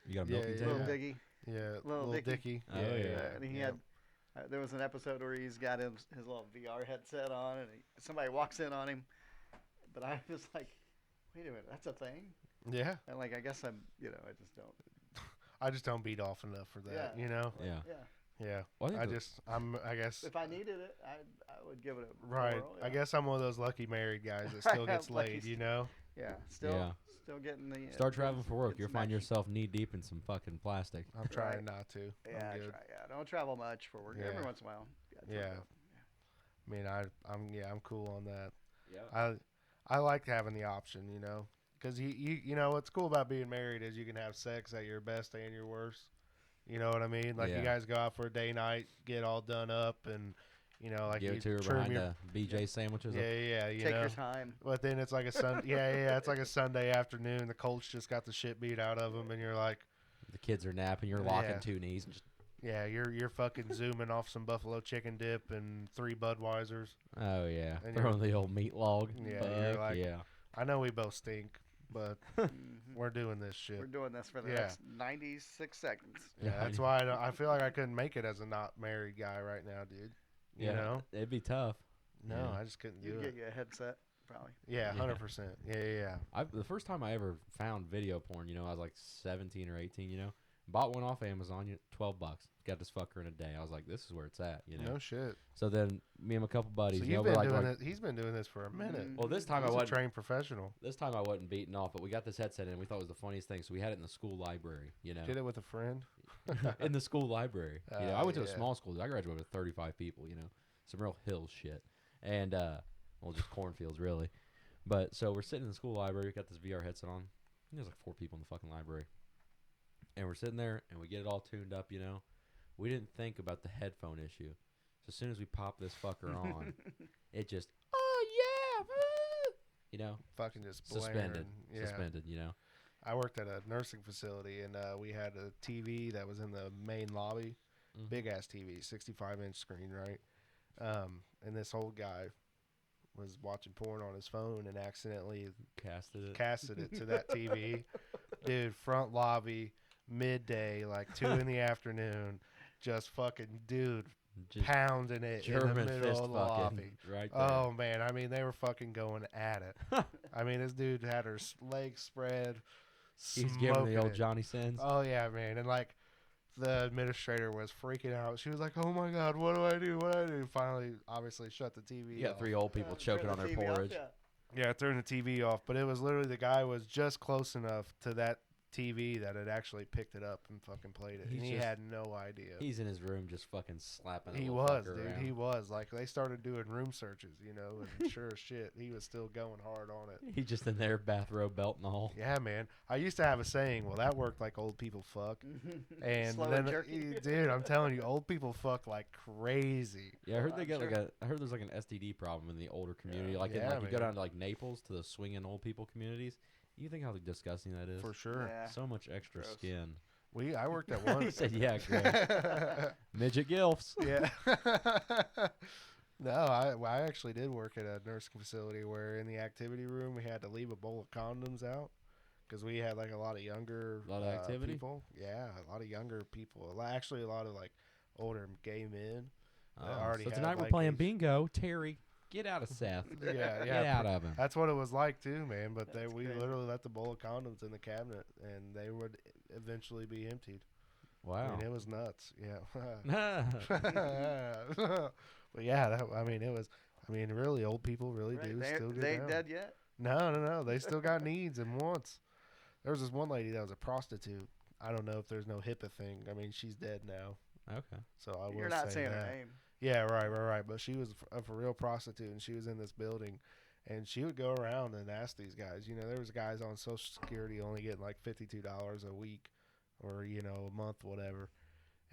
You got a Yeah, milking yeah. Little table? Diggy. Yeah, Little little Dicky. Dicky. Oh, yeah. And he had there was an episode where he's got his little VR headset on, and somebody walks in on him. But I was like, wait a minute, that's a thing. Yeah, And like I guess I'm I just don't. I just don't beat off enough for that. Yeah. You know. Yeah. Yeah. Yeah. Well, I think I guess. If I needed it, I would give it a Right. whirl, I yeah. guess I'm one of those lucky married guys that still gets Lucky laid. You know. Yeah. Still getting the. Start traveling for work. it's You'll find meshy. yourself knee deep in some fucking plastic. I'm trying Right. not to. Yeah, I'm good. don't travel much for work. Yeah. Every once in a while. Yeah. I mean, I'm cool on that. Yeah. I like having the option, you know, because you know what's cool about being married is you can have sex at your best and your worst. You know what I mean? Like Yeah. you guys go out for a day night, get all done up, and you know, like Give you it to her trim behind your the BJ sandwiches. yeah, you Take know. your time. But then it's like a yeah, it's like a Sunday afternoon. The Colts just got the shit beat out of them, and you're like, The kids are napping. You're locking Yeah. 2 knees. And just, yeah, you're fucking zooming off some buffalo chicken dip and 3 Budweisers. oh yeah, And throwing the old meat log. Yeah, you're Fuck like- yeah. I know we both stink, but Mhm. we're doing this shit. We're doing this for the Yeah. next 96 seconds. Yeah, that's why I feel like I couldn't make it as a not married guy right now, dude. You know? it'd be tough. No, Yeah. I just couldn't do You'd get it. you a headset, probably. Yeah, Yeah. 100%. Yeah. The first time I ever found video porn, I was like 17 or 18. Bought one off Amazon, $12. Got this fucker in a day. I was like, this is where it's at. No shit. So then me and a couple buddies. So you've we're been like, doing it. He's been doing this for a minute. Mm. Well, this time He's I a wasn't. trained professional. This time I wasn't beaten off, but we got this headset in. And we thought it was the funniest thing, so we had it in the school library. Did it with a friend? In the school library. I went to a yeah. small school. I graduated with 35 people. Some real hill shit, and well, just cornfields really. But so we're sitting in the school library. We got this VR headset on. There's like 4 people in the fucking library, and we're sitting there and we get it all tuned up. We didn't think about the headphone issue. So as soon as we pop this fucker on, it just Fucking just suspended. blaring. Yeah. Suspended. I worked at a nursing facility, and we had a TV that was in the main lobby. Mhm. Big ass TV, 65-inch screen, right? And this old guy was watching porn on his phone and accidentally casted it to that TV. Dude, front lobby, midday, like 2 in the afternoon, just fucking Just pounding it in the German middle fist of the fucking lobby. right there. Oh man, I mean they were fucking going at it. I mean this dude had her legs spread. He's giving the smoking old it. Johnny sins. Oh yeah, man, and like the administrator was freaking out. She was like, "Oh my god, what do I do? What do I do?" Finally, obviously, shut the TV. You got off. 3 old people choking on their Turn the TV off, porridge. yeah. Yeah, turn the TV off. But it was literally the guy was just close enough to that TV that it actually picked it up and fucking played it. He's And he just- had no idea. He's in his room just fucking slapping. He was, dude. He was. Like, they started doing room searches, and sure as shit, he was still going hard on it. He's just in there, bathrobe, belt and all. Yeah, man. I used to have a saying, well, that worked like old people fuck. And Slow then, and jerky. dude, I'm telling you, old people fuck like crazy. Yeah, I heard they I'm got sure. I heard there's like an STD problem in the older community. Yeah. Like, Yeah, you go man. down to like Naples to the swinging old people communities. You think how disgusting that is? For sure. Yeah. So much extra Gross. skin. I worked at one. He said, "Yeah, great." Midget gilfs. Yeah. No, I actually did work at a nursing facility where in the activity room we had to leave a bowl of condoms out because we had like a lot of younger A lot of activity? people. Yeah, a lot of younger people. Actually, a lot of like older gay men. Oh, already so had, tonight we're like, playing these- bingo. Terry, get out of Seth. Yeah, Get out of him. That's what it was like too, man. But That's we crazy. literally left the bowl of condoms in the cabinet, and they would eventually be emptied. I Wow. mean, it was nuts. Yeah. But yeah, it was. I mean, really, old people really Right, do they, still get they ain't down. dead yet. No. They still got needs and wants. There was this one lady that was a prostitute. I don't know if there's no HIPAA thing. I mean, she's dead now, Okay. so I will You're not say saying that. her name. Yeah, right. But she was a for real prostitute, and she was in this building, and she would go around and ask these guys. There was guys on Social Security only getting like $52 a week, or a month, whatever.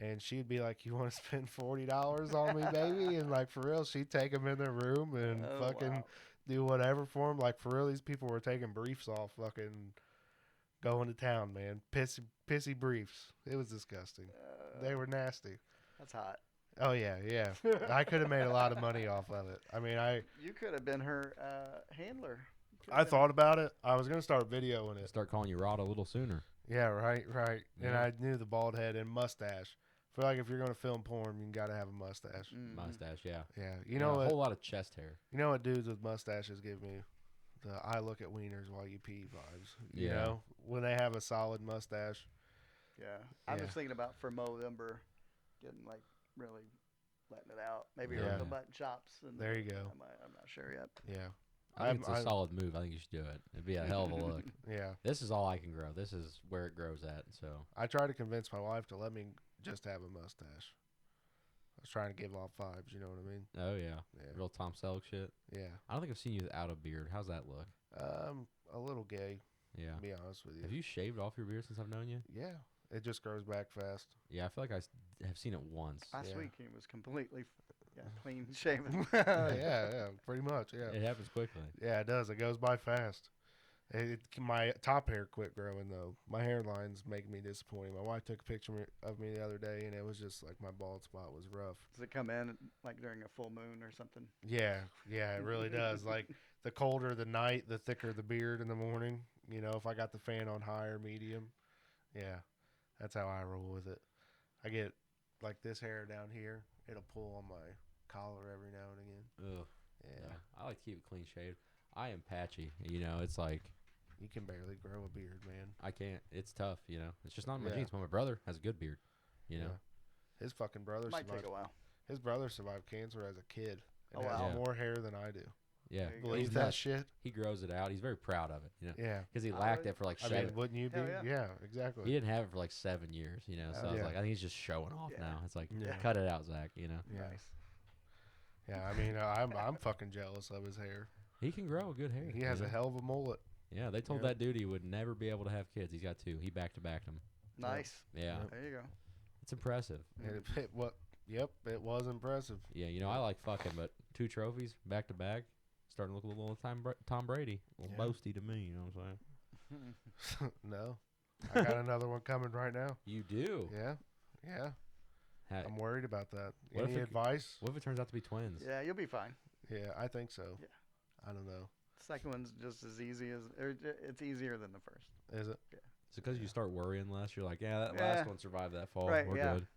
And she'd be like, "You want to spend $40 on me, baby?" And like for real, she'd take them in their room and Oh, fucking wow. do whatever for them. Like for real, these people were taking briefs off, fucking going to town, man. Pissy briefs. It was disgusting. They were nasty. That's hot. Oh yeah. I could have made a lot of money off of it. I mean, You could have been her handler. You could I have been- thought about it. I was gonna start videoing it. Start calling you Rod a little sooner. Yeah, right. And Yeah. I knew the bald head and mustache. I feel like if you're gonna film porn, you gotta have a mustache. Mhm. Mustache, yeah. Yeah. You Yeah, know a what? whole lot of chest hair. You know what dudes with mustaches give me? The I look at wieners while you pee vibes. You Yeah. know? When they have a solid mustache. Yeah. I'm Yeah. just thinking about for Movember getting like really letting it out. Maybe Yeah. the button chops. And There you go. I'm not sure yet. Yeah. I think it's a I'm- solid move. I think you should do it. It'd be a hell of a look. Yeah. This is all I can grow. This is where it grows at. So I tried to convince my wife to let me just have a mustache. I was trying to give off vibes, you know what I mean? oh yeah, Yeah. real Tom Selleck shit. Yeah. I don't think I've seen you without a beard. How's that look? A little gay, Yeah. to be honest with you. Have you shaved off your beard since I've known you? Yeah. It just grows back fast. Yeah, I feel like have seen it once. Last Yeah. week he was completely clean shaven. yeah, pretty much. Yeah. It happens quickly. Yeah, it does. It goes by fast. My top hair quit growing though. My hairline's making me disappointed. My wife took a picture of me the other day, and it was just like my bald spot was rough. Does it come in like during a full moon or something? Yeah, it really does. Like the colder the night, the thicker the beard in the morning. You know, if I got the fan on high or medium, yeah, that's how I roll with it. I get like this hair down here, it'll pull on my collar every now and again. Ugh. Yeah. No, I like to keep it clean shaved. I am patchy. You know, it's like You can barely grow a beard, man. I can't. It's tough. You know, it's just not in my Yeah. genes. But my brother has a good beard. You know. Yeah. His fucking brother Might take survived. a while. His brother survived cancer as a kid and Oh, has wow. Yeah. more hair than I do. Yeah. There you go. Believe He's that nuts. shit? He grows it out. He's very proud of it. You know, Yeah. because he Oh, lacked really? it for like I 7. mean, wouldn't you be? Hell yeah. Exactly. He didn't have it for like 7 years. You know, so I was Yeah. like, I think he's just showing off Yeah. now. It's like, Yeah. cut it out, Zach. You know, Yeah. Nice. Yeah, I mean, I'm fucking jealous of his hair. he can grow good hair. He has you a know? hell of a mullet. Yeah, they told Yeah. that dude he would never be able to have kids. He's got 2. He back-to-backed them. Nice. Yeah, Yep. There you go. it's impressive. And yep, it was impressive. Yeah, you know, I like fucking, but 2 trophies back-to-back, starting to look a little Tom Brady. A little Yeah. boasty to me, you know what I'm saying? No, I got another one coming right now. You do? Yeah, yeah. Ha- I'm worried about that. What if Any it- advice? what if it turns out to be twins? Yeah, you'll be fine. Yeah, I think so. Yeah. I don't know. Second one's just as easy as, or it's easier than the first. Is it? Is it because you start worrying less? You're like, yeah, that Yeah. last one survived that fall. Right, We're yeah. good.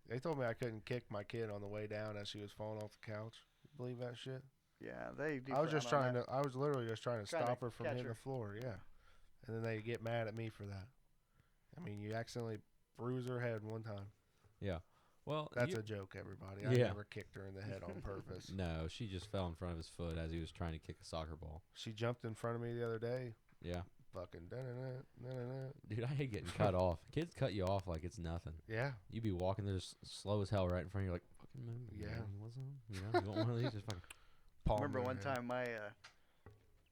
They told me I couldn't kick my kid on the way down as she was falling off the couch. You believe that shit? Yeah, they do. I was just frown on trying to. I was literally just trying to Trying to stop her from catch hitting her. the floor. Yeah, and then they get mad at me for that. I mean, you accidentally bruise her head one time. Well, That's you- a joke, everybody. I Yeah. never kicked her in the head on purpose. no, she just fell in front of his foot as he was trying to kick a soccer ball. She jumped in front of me the other day. Yeah. Fucking da-na-na. Dude, I hate getting cut off. Kids cut you off like it's nothing. Yeah. You be walking there just slow as hell right in front of you, like, fucking move. Yeah. man, what's up? You know, you want one of these? Just fucking. Palm Remember her one head. time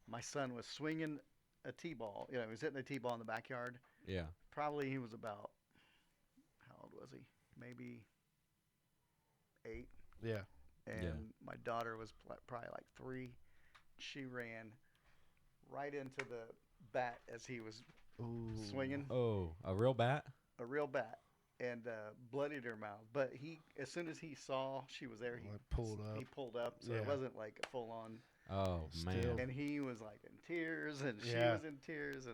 my son was swinging a t-ball. You know, he was hitting a t-ball in the backyard. Yeah. Probably he was about, how old was he? Maybe 8. Yeah. And Yeah. my daughter was probably like 3. She ran right into the bat as he was Ooh. swinging, Oh, a real bat? a real bat, and bloodied her mouth. But as soon as he saw she was there, Like, pulled up. he pulled up, so Yeah. it wasn't like a full on. Oh, Still. man. And he was like in tears, and she Yeah. was in tears,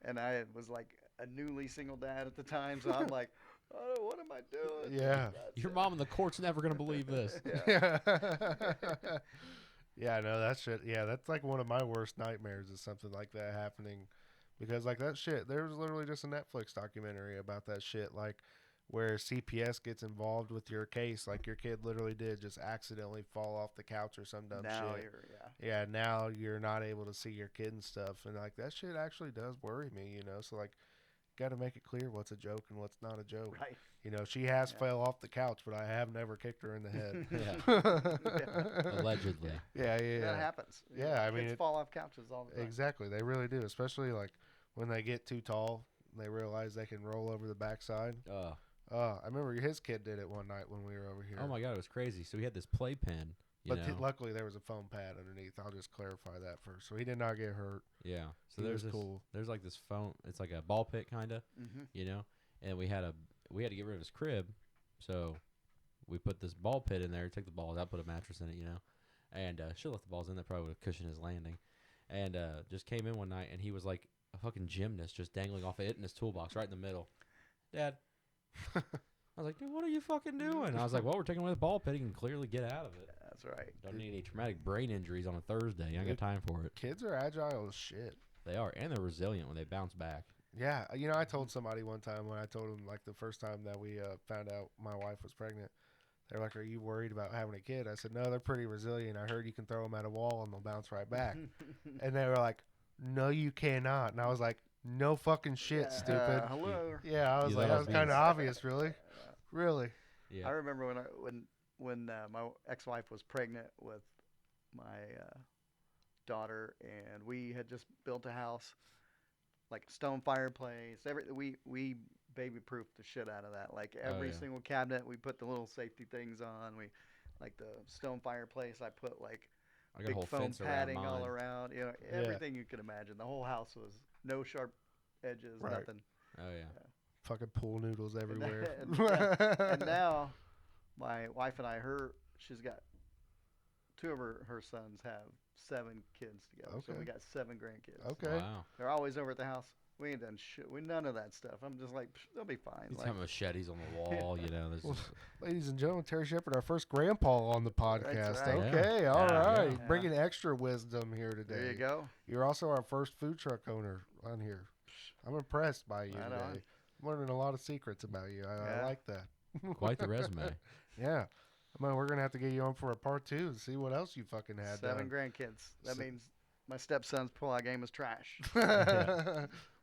and I was like a newly single dad at the time, so I'm like, oh, what am I doing? Yeah. That's Your it. mom in the court's never going to believe this. Yeah. Yeah. Yeah, no, that shit. Yeah, that's like one of my worst nightmares is something like that happening. Because, like, that shit, there was literally just a Netflix documentary about that shit, like, where CPS gets involved with your case. Like, your kid literally did just accidentally fall off the couch or some dumb Now shit. you're, Yeah, now you're not able to see your kid and stuff. And, like, that shit actually does worry me, you know? So, like, got to make it clear what's a joke and what's not a joke. right. You know, she has Yeah. fell off the couch, but I have never kicked her in the head. Yeah. Allegedly. Yeah, yeah, That yeah. happens. Yeah, I mean, kids fall off couches all the time. Exactly. They really do, especially like when they get too tall and they realize they can roll over the backside. I remember his kid did it one night when we were over here. Oh, my God. It was crazy. So he had this playpen. You But know? luckily there was a foam pad underneath. I'll just clarify that first. So he did not get hurt. Yeah. So He there's was this, cool. there's like this foam. It's like a ball pit kind of, Mm-hmm. you know, and we had to get rid of his crib. So we put this ball pit in there, took the balls out, put a mattress in it, you know, and should have left the balls in there, probably would have cushioned his landing. And just came in one night, and he was like a fucking gymnast just dangling off of it in his toolbox right in the middle. Dad. I was like, dude, what are you fucking doing? I was like, well, we're taking away the ball pit. He can clearly get out of it. That's right. Don't need any traumatic brain injuries on a Thursday. You ain't got time for it. Kids are agile as shit. They are, and they're resilient when they bounce back. Yeah, you know, I told somebody one time when I told them, like, the first time that we found out my wife was pregnant, they're like, are you worried about having a kid? I said, no, they're pretty resilient. I heard you can throw them at a wall and they'll bounce right back. And they were like, no, you cannot. And I was like, no fucking shit, stupid. Hello. Yeah, I was You like, thought that I was was kind of being- obvious, really. Really. Yeah. I remember when my ex-wife was pregnant with my daughter, and we had just built a house, like a stone fireplace. We baby-proofed the shit out of that. Like every yeah. single cabinet, we put the little safety things on. We like the stone fireplace. I put like I got a big whole foam fence around padding mine. all around. You know, Yeah. everything you could imagine. The whole house was no sharp edges, Right. nothing. Oh, yeah. Fucking pool noodles everywhere. and now my wife and I, she's got two of her sons have 7 kids together. So Okay. we got 7 grandkids. Okay. Wow. They're always over at the house. We ain't done shit. We none of that stuff. I'm just like, they'll be fine. He's Like, having machetes on the wall, you know. There's Well, just, Ladies and gentlemen, Terry Shepard, our first grandpa on the podcast. right. Okay, Yeah. all Yeah. right. Yeah. Bringing extra wisdom here today. there you go. You're also our first food truck owner on here. I'm impressed by you Right today. on. I'm learning a lot of secrets about you. I Yeah. like that. quite the resume. Yeah. I mean, we're going to have to get you on for a part 2 and see what else you fucking had 7 done. grandkids. That Se- means my stepson's pull-out game is trash.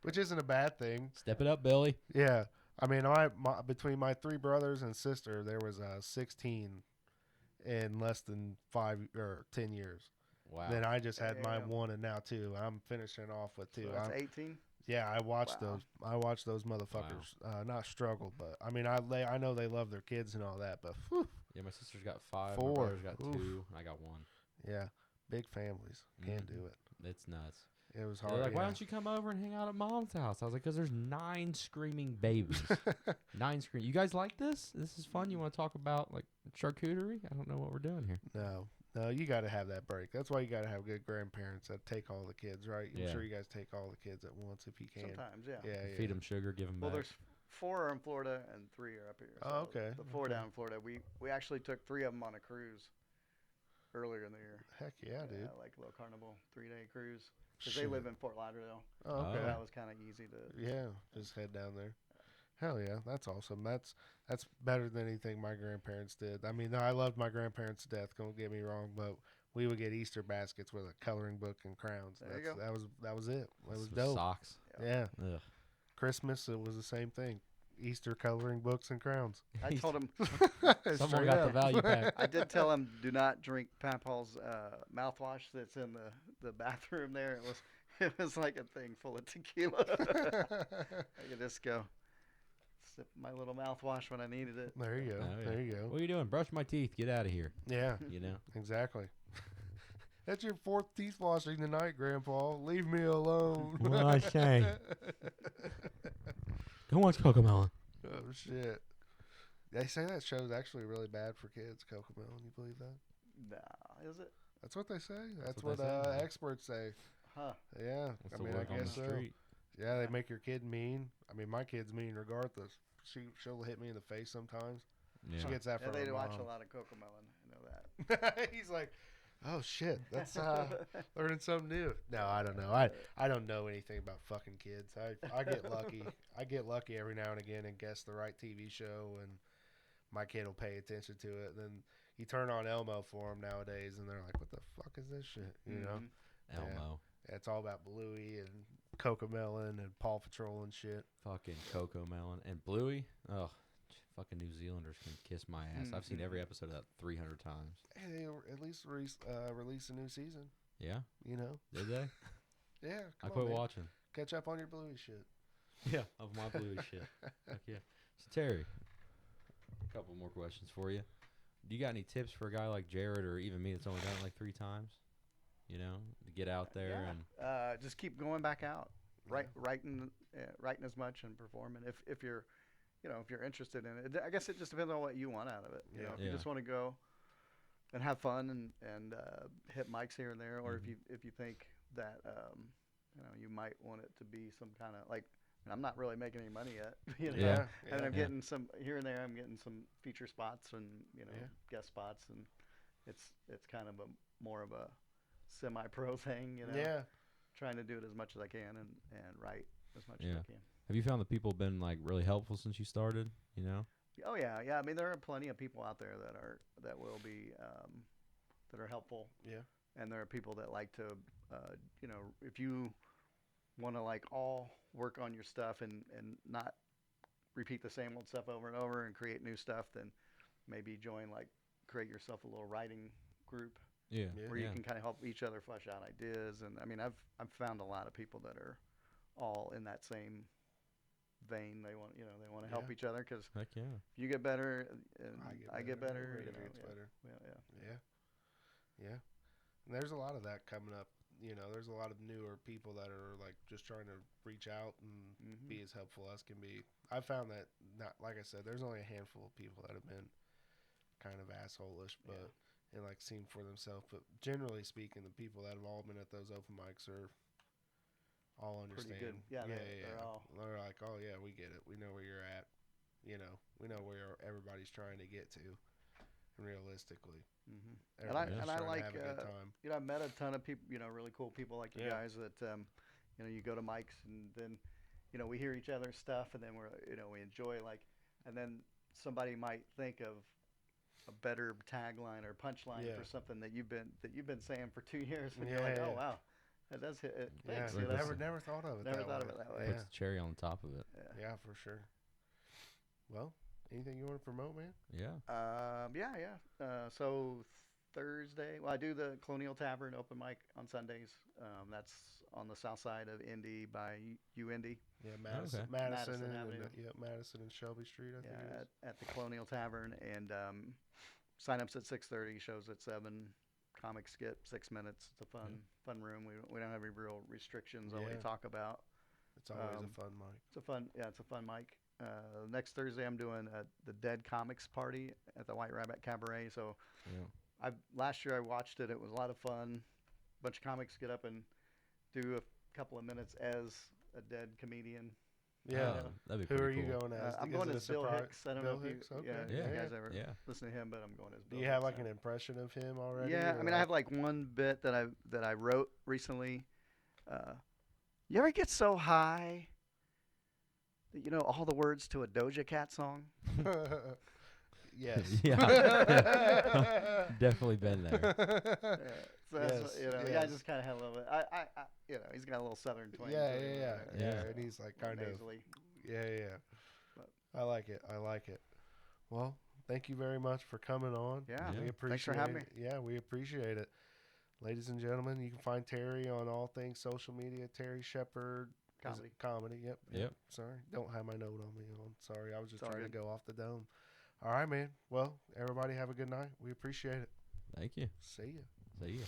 Which isn't a bad thing. Step it up, Billy. Yeah. I mean, between my 3 brothers and sister, there was 16 in less than 5 or 10 years. Wow. Then I just had my Damn. 1 and now 2. I'm finishing off with 2. So that's 18. Yeah, I watched Wow. those. I watched those motherfuckers not struggle, but I mean, I know they love their kids and all that, but whew, Yeah, my sister's got 5. 4. My brother's got Oof. 2. And I got 1. yeah, big families can't do it. It's nuts. It was They're hard. like, why yeah. don't you come over and hang out at Mom's house? I was like, because there's 9 screaming babies. 9 screaming. You guys like this? This is fun. You want to talk about like charcuterie? I don't know what we're doing here. No, you got to have that break. That's why you got to have good grandparents that take all the kids, right? I'm Yeah. sure you guys take all the kids at once if you can. Sometimes, yeah. Yeah. Feed them sugar, give them Well, back. there's 4 are in Florida and 3 are up here. Oh, So okay, The 4 okay. down in Florida. We actually took 3 of them on a cruise earlier in the year. Heck yeah, dude. Like a little carnival 3-day cruise. Because they live in Fort Lauderdale. Oh, So okay. that was kind of easy to. Yeah, just head down there. Hell yeah, that's awesome. That's better than anything my grandparents did. I mean, I loved my grandparents to death. Don't get me wrong, but we would get Easter baskets with a coloring book and crowns. There you go. That was it. That was Some dope. Socks. Yeah. Ugh. Christmas, it was the same thing. Easter coloring books and crowns. I told him. Someone Straight got up. the value pack. I did tell him do not drink Papa's mouthwash that's in the bathroom there. It was like a thing full of tequila. I could just go sip my little mouthwash when I needed it. There you go. Oh, yeah. There you go. What are you doing? Brush my teeth. Get out of here. Yeah, You know? exactly. That's your 4th teeth flossing tonight, Grandpa. Leave me alone. What I say? Who wants Cocomelon? Oh shit! They say that show's actually really bad for kids. Cocomelon, you believe that? Nah, is it? That's what they say. That's what what they say. experts say. Huh. Yeah, What's I the mean, word I on the guess so. street? Yeah, they make your kid mean. I mean, my kid's mean regardless. She'll hit me in the face sometimes. Yeah. She gets that Yeah, from they her watch mom. a lot of Cocomelon. I know that. He's like, oh shit, that's learning something new. No, I don't know. I don't know anything about fucking kids. I get lucky. I get lucky every now and again and guess the right TV show, and my kid will pay attention to it. And then you turn on Elmo for them nowadays, and they're like, what the fuck is this shit? You know? Mhm. Elmo. Yeah, it's all about Bluey and Cocomelon and Paw Patrol and shit. Fucking Cocomelon. And Bluey. Oh, fucking New Zealanders can kiss my ass. I've seen every episode of that 300 times. Hey, they at least release a new season. Yeah? You know? Did they? Yeah. I Come quit on, man. watching. Catch up on your Bluey shit. Yeah, of my Bluey shit. Heck yeah. So, Terry, a couple more questions for you. Do you got any tips for a guy like Jared or even me that's only done it like 3 times? You know, to get out there and Just keep going back out, writing as much and performing. If you're, if you're interested in it, I guess it just depends on what you want out of it. You know, if you Yeah. just want to go and have fun and hit mics here and there, or if you think that you might want it to be some kind of like. And I'm not really making any money yet, you know. Yeah. And I'm Yeah. getting some here and there. I'm getting some feature spots and guest spots, and it's kind of more of a semi-pro thing, Yeah. Trying to do it as much as I can and write as much as Yeah. I can. have you found that people have been like really helpful since you started? You know? Oh yeah. I mean, there are plenty of people out there that will be that are helpful. Yeah. And there are people that like to, if you want to like all work on your stuff and not repeat the same old stuff over and over and create new stuff, then maybe create yourself a little writing group Yeah. where you can kind of help each other flesh out ideas. And I mean, I've found a lot of people that are all in that same vein. They want to help Yeah. each other because Heck yeah. you get better and I get better. Everybody gets better. Yeah. Yeah. And there's a lot of that coming up. There's a lot of newer people that are like just trying to reach out and be as helpful as can be. I found that not like I said, there's only a handful of people that have been kind of asshole-ish, but and like seen for themselves. But generally speaking, the people that have all been at those open mics are all understand. Pretty good. Yeah, they're all. They're like, oh yeah, we get it. We know where you're at. You know, we know where everybody's trying to get to. Realistically, And I everybody's trying to like have a good time. you know, I've met a ton of people, you know, really cool people like you Yeah. guys that you know, you go to mics and then you know, we hear each other's stuff and then we're, you know, we enjoy like, and then somebody might think of a better tagline or punchline Yeah. for something that you've been saying for 2 years and you're Yeah, like, oh yeah. wow, that does hit it. Yeah, Thanks, Like you know? this- never thought of it. Never that thought way. of it that way. Yeah. Puts the cherry on top of it. Yeah, for sure. Well, anything you want to promote, man? Yeah. So Thursday, well, I do the Colonial Tavern open mic on Sundays. That's on the south side of Indy by UIndy. Yeah, Madison, Okay. Madison, Madison and Avenue. Madison and Shelby Street. I think it is. At the Colonial Tavern, and sign-ups at 6:30, shows at 7. Comic skit 6 minutes. It's a fun room. We don't have any real restrictions on what Yeah. you talk about. It's always um, a fun mic. It's a fun mic. Next Thursday, I'm doing the Dead Comics Party at the White Rabbit Cabaret. So Yeah. last year I watched it. It was a lot of fun. Bunch of comics get up and do a couple of minutes as a dead comedian. Yeah. That'd be Who pretty are you cool. going as? I'm Is going it a as Bill surprise? Hicks. I don't Bill know if Hicks? you, Okay. you Yeah. guys ever Yeah. listen to him, but I'm going as Do Bill you Hicks. have like an impression of him already? Yeah, or I mean, I have like one bit that I wrote recently. You ever get so high that you know all the words to a Doja Cat song? Yes. Yeah. Definitely been there. So that's Yes, what, you know, yeah, I yes. just kind of had a little bit. I you know, he's got a little southern twang. Yeah, to him, yeah. Yeah. And he's like kind of, nasally. yeah. But- I like it. Well, thank you very much for coming on. Yeah, We Yeah. appreciate thanks for having me. it. Yeah, we appreciate it. Ladies and gentlemen, you can find Terry on all things social media. Terry Shepard. Is it Comedy. Yep. Sorry. Don't have my note on me. Sorry. I was just It's all trying to good. go off the dome. All right, man. Well, everybody have a good night. We appreciate it. Thank you. See ya. See ya.